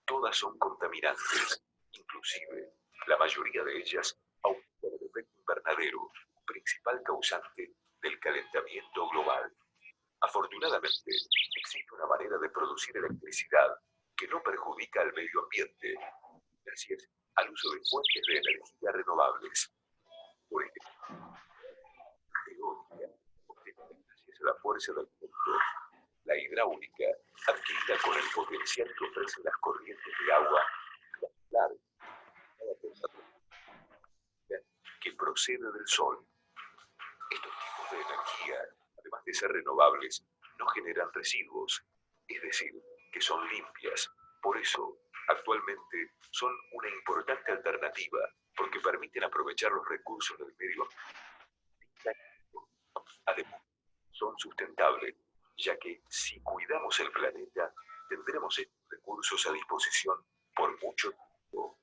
Todas son contaminantes, inclusive la mayoría de ellas aumentan el efecto invernadero, principal causante del calentamiento global. Afortunadamente, existe una manera de producir electricidad que no perjudica al medio ambiente, gracias al uso de fuentes de energía renovables. Por ejemplo, gracias a la fuerza del viento, la hidráulica, adquirida con el potencial que ofrecen las corrientes de agua, que procede del sol. Estos tipos de energía, además de ser renovables, no generan residuos. es decir, que son limpias. Por eso, actualmente son una importante alternativa, porque permiten aprovechar los recursos del medio ambiente. Además, son sustentables, ya que si cuidamos el planeta, tendremos estos recursos a disposición por mucho tiempo.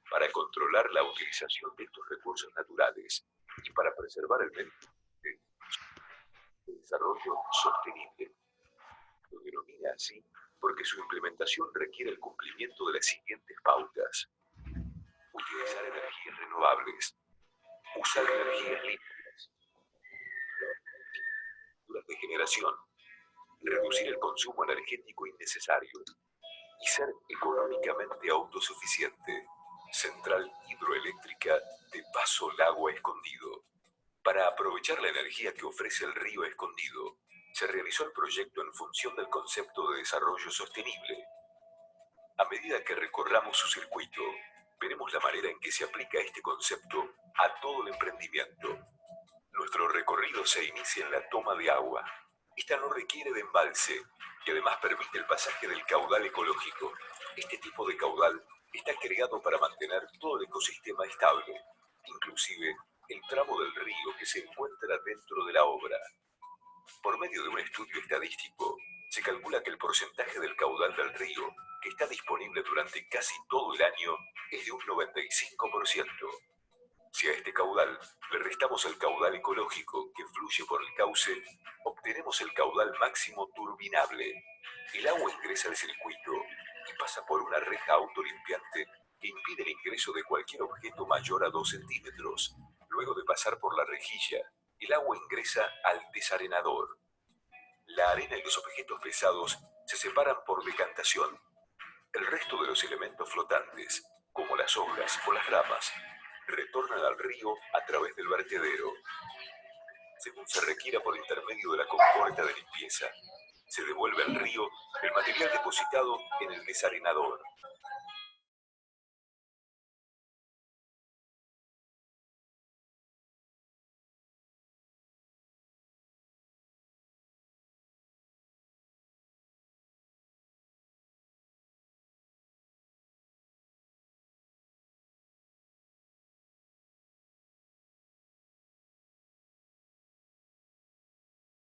Para controlar la utilización de estos recursos naturales y para preservar el medio ambiente, el desarrollo sostenible. Lo denomina así porque su implementación requiere el cumplimiento de las siguientes pautas: utilizar energías renovables, usar energías limpias, de generación, reducir el consumo energético innecesario y ser económicamente autosuficiente. Central hidroeléctrica de Paso Lago Escondido. Para aprovechar la energía que ofrece el río Escondido, se realizó el proyecto en función del concepto de desarrollo sostenible. A medida que recorramos su circuito, veremos la manera en que se aplica este concepto a todo el emprendimiento. Nuestro recorrido se inicia en la toma de agua. Esta no requiere de embalse y además permite el pasaje del caudal ecológico. Este tipo de caudal está creado para mantener todo el ecosistema estable, inclusive el tramo del río que se encuentra dentro de la obra. Por medio de un estudio estadístico, se calcula que el porcentaje del caudal del río que está disponible durante casi todo el año es de un 95%. Si a este caudal le restamos el caudal ecológico que fluye por el cauce, obtenemos el caudal máximo turbinable. El agua ingresa al circuito y pasa por una reja autolimpiante que impide el ingreso de cualquier objeto mayor a 2 centímetros. Luego de pasar por la rejilla, el agua ingresa al desarenador. La arena y los objetos pesados se separan por decantación. El resto de los elementos flotantes, como las hojas o las ramas, retornan al río a través del vertedero. Según se requiera por intermedio de la compuerta de limpieza, se devuelve al río el material depositado en el desarenador.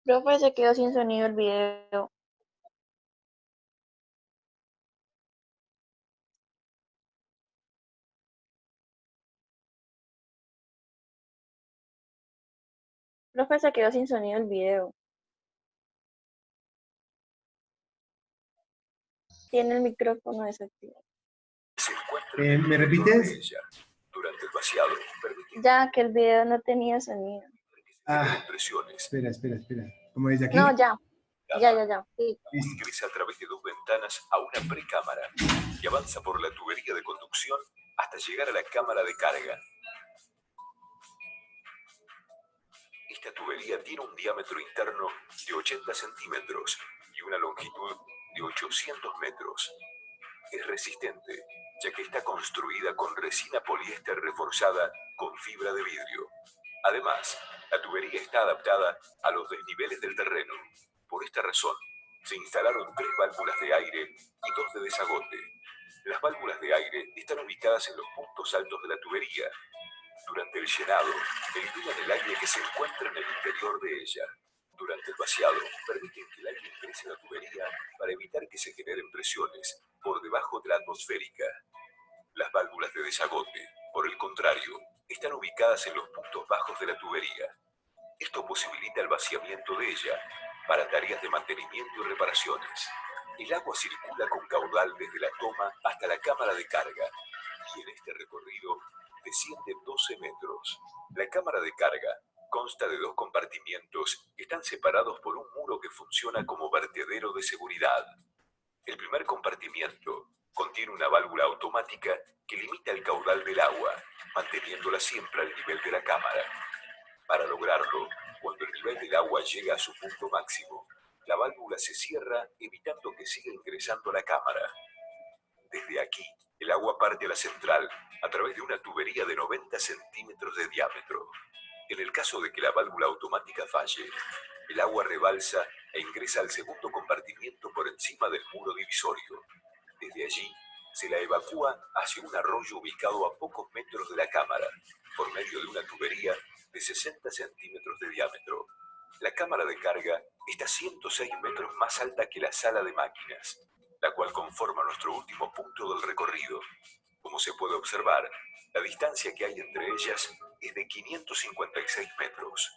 Profe, se quedó sin sonido el video. Profe, se quedó sin sonido el video. Tiene el micrófono desactivado.
¿Me repites?
Durante el vaciado,
Ya, que el video no tenía sonido.
Espera. ¿Cómo desde aquí?
No, ya. Sí.
Ingresa a través de 2 ventanas a una precámara y avanza por la tubería de conducción hasta llegar a la cámara de carga. Esta tubería tiene un diámetro interno de 80 centímetros y una longitud de 800 metros. Es resistente, ya que está construida con resina poliéster reforzada con fibra de vidrio. Además, la tubería está adaptada a los desniveles del terreno. Por esta razón, se instalaron 3 válvulas de aire y 2 de desagote. Las válvulas de aire están ubicadas en los puntos altos de la tubería. Durante el llenado, eliminan el aire que se encuentra en el interior de ella. Durante el vaciado, permiten que el aire ingrese a la tubería para evitar que se generen presiones por debajo de la atmosférica. Las válvulas de desagote, por el contrario, están ubicadas en los puntos bajos de la tubería. Esto posibilita el vaciamiento de ella para tareas de mantenimiento y reparaciones. El agua circula con caudal desde la toma hasta la cámara de carga y en este recorrido desciende 12 metros. La cámara de carga consta de 2 compartimientos que están separados por un muro que funciona como vertedero de seguridad. El primer compartimiento contiene una válvula automática que limita el caudal del agua, manteniéndola siempre al nivel de la cámara. Para lograrlo, cuando el nivel del agua llega a su punto máximo, la válvula se cierra evitando que siga ingresando a la cámara. Desde aquí, el agua parte a la central a través de una tubería de 90 centímetros de diámetro. En el caso de que la válvula automática falle, El agua rebalsa e ingresa al segundo compartimiento por encima del muro divisorio. Desde allí se la evacúa hacia un arroyo ubicado a pocos metros de la cámara, por medio de una tubería de 60 centímetros de diámetro. La cámara de carga está 106 metros más alta que la sala de máquinas, la cual conforma nuestro último punto del recorrido. Como se puede observar, la distancia que hay entre ellas es de 556 metros.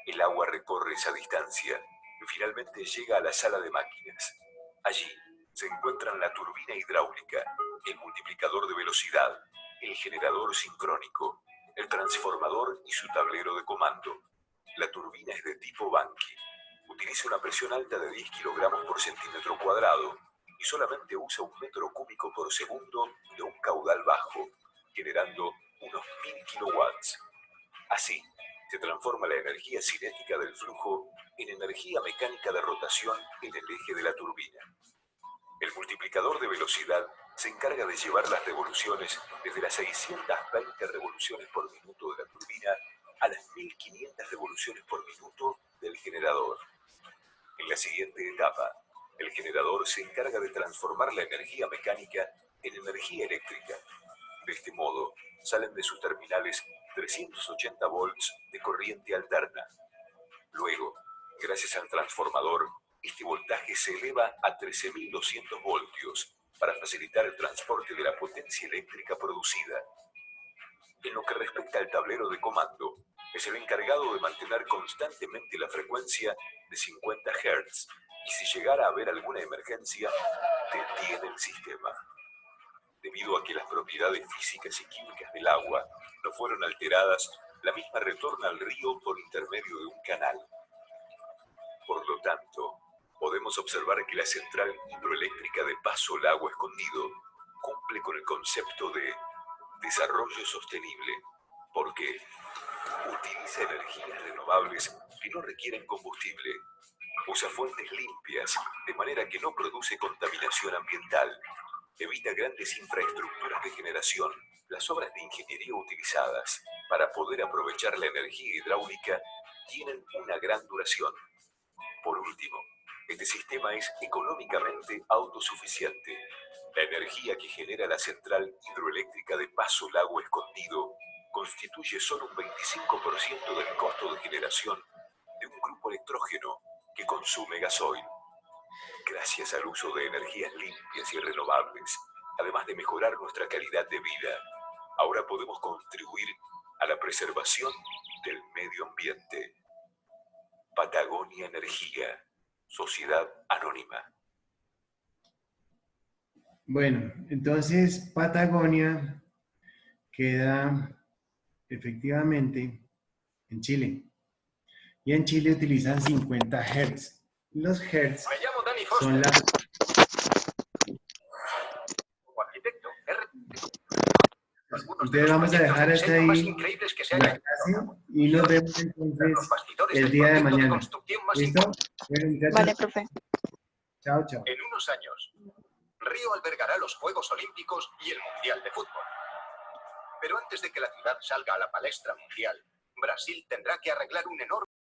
El agua recorre esa distancia y finalmente llega a la sala de máquinas. Allí se encuentran la turbina hidráulica, el multiplicador de velocidad, el generador sincrónico, el transformador y su tablero de comando. La turbina es de tipo Banqui. Utiliza una presión alta de 10 kilogramos por centímetro cuadrado y solamente usa 1 metro cúbico por segundo de un caudal bajo, generando unos 1000 kilowatts. Así, se transforma la energía cinética del flujo en energía mecánica de rotación en el eje de la turbina. El multiplicador de velocidad se encarga de llevar las revoluciones desde las 620 revoluciones por minuto de la turbina a las 1500 revoluciones por minuto del generador. En la siguiente etapa, el generador se encarga de transformar la energía mecánica en energía eléctrica. De este modo, salen de sus terminales 380 volts de corriente alterna. Luego, gracias al transformador, este voltaje se eleva a 13.200 voltios para facilitar el transporte de la potencia eléctrica producida. En lo que respecta al tablero de comando, es el encargado de mantener constantemente la frecuencia de 50 Hz y si llegara a haber alguna emergencia, detiene el sistema. Debido a que las propiedades físicas y químicas del agua no fueron alteradas, la misma retorna al río por intermedio de un canal. Por lo tanto, podemos observar que la central hidroeléctrica de Paso Lago Escondido cumple con el concepto de desarrollo sostenible, porque utiliza energías renovables que no requieren combustible, usa fuentes limpias de manera que no produce contaminación ambiental, evita grandes infraestructuras de generación, las obras de ingeniería utilizadas para poder aprovechar la energía hidráulica tienen una gran duración. Por último, este sistema es económicamente autosuficiente. La energía que genera la central hidroeléctrica de Paso Lago Escondido constituye solo un 25% del costo de generación de un grupo electrógeno que consume gasoil. Gracias al uso de energías limpias y renovables, además de mejorar nuestra calidad de vida, ahora podemos contribuir a la preservación del medio ambiente. Patagonia Energía, Sociedad Anónima.
Bueno, entonces Patagonia queda efectivamente en Chile. Y en Chile utilizan 50 Hz. Los Hz
Me llamo Danny Foster.
son las...
Como arquitecto,
Ustedes vamos a dejar hasta ahí la clase y nos vemos entonces el día de mañana. ¿Listo? Bueno, muchachos.
Vale, profe.
Chao, chao.
En unos años, Río albergará los Juegos Olímpicos y el Mundial de Fútbol. Pero antes de que la ciudad salga a la palestra mundial, Brasil tendrá que arreglar un enorme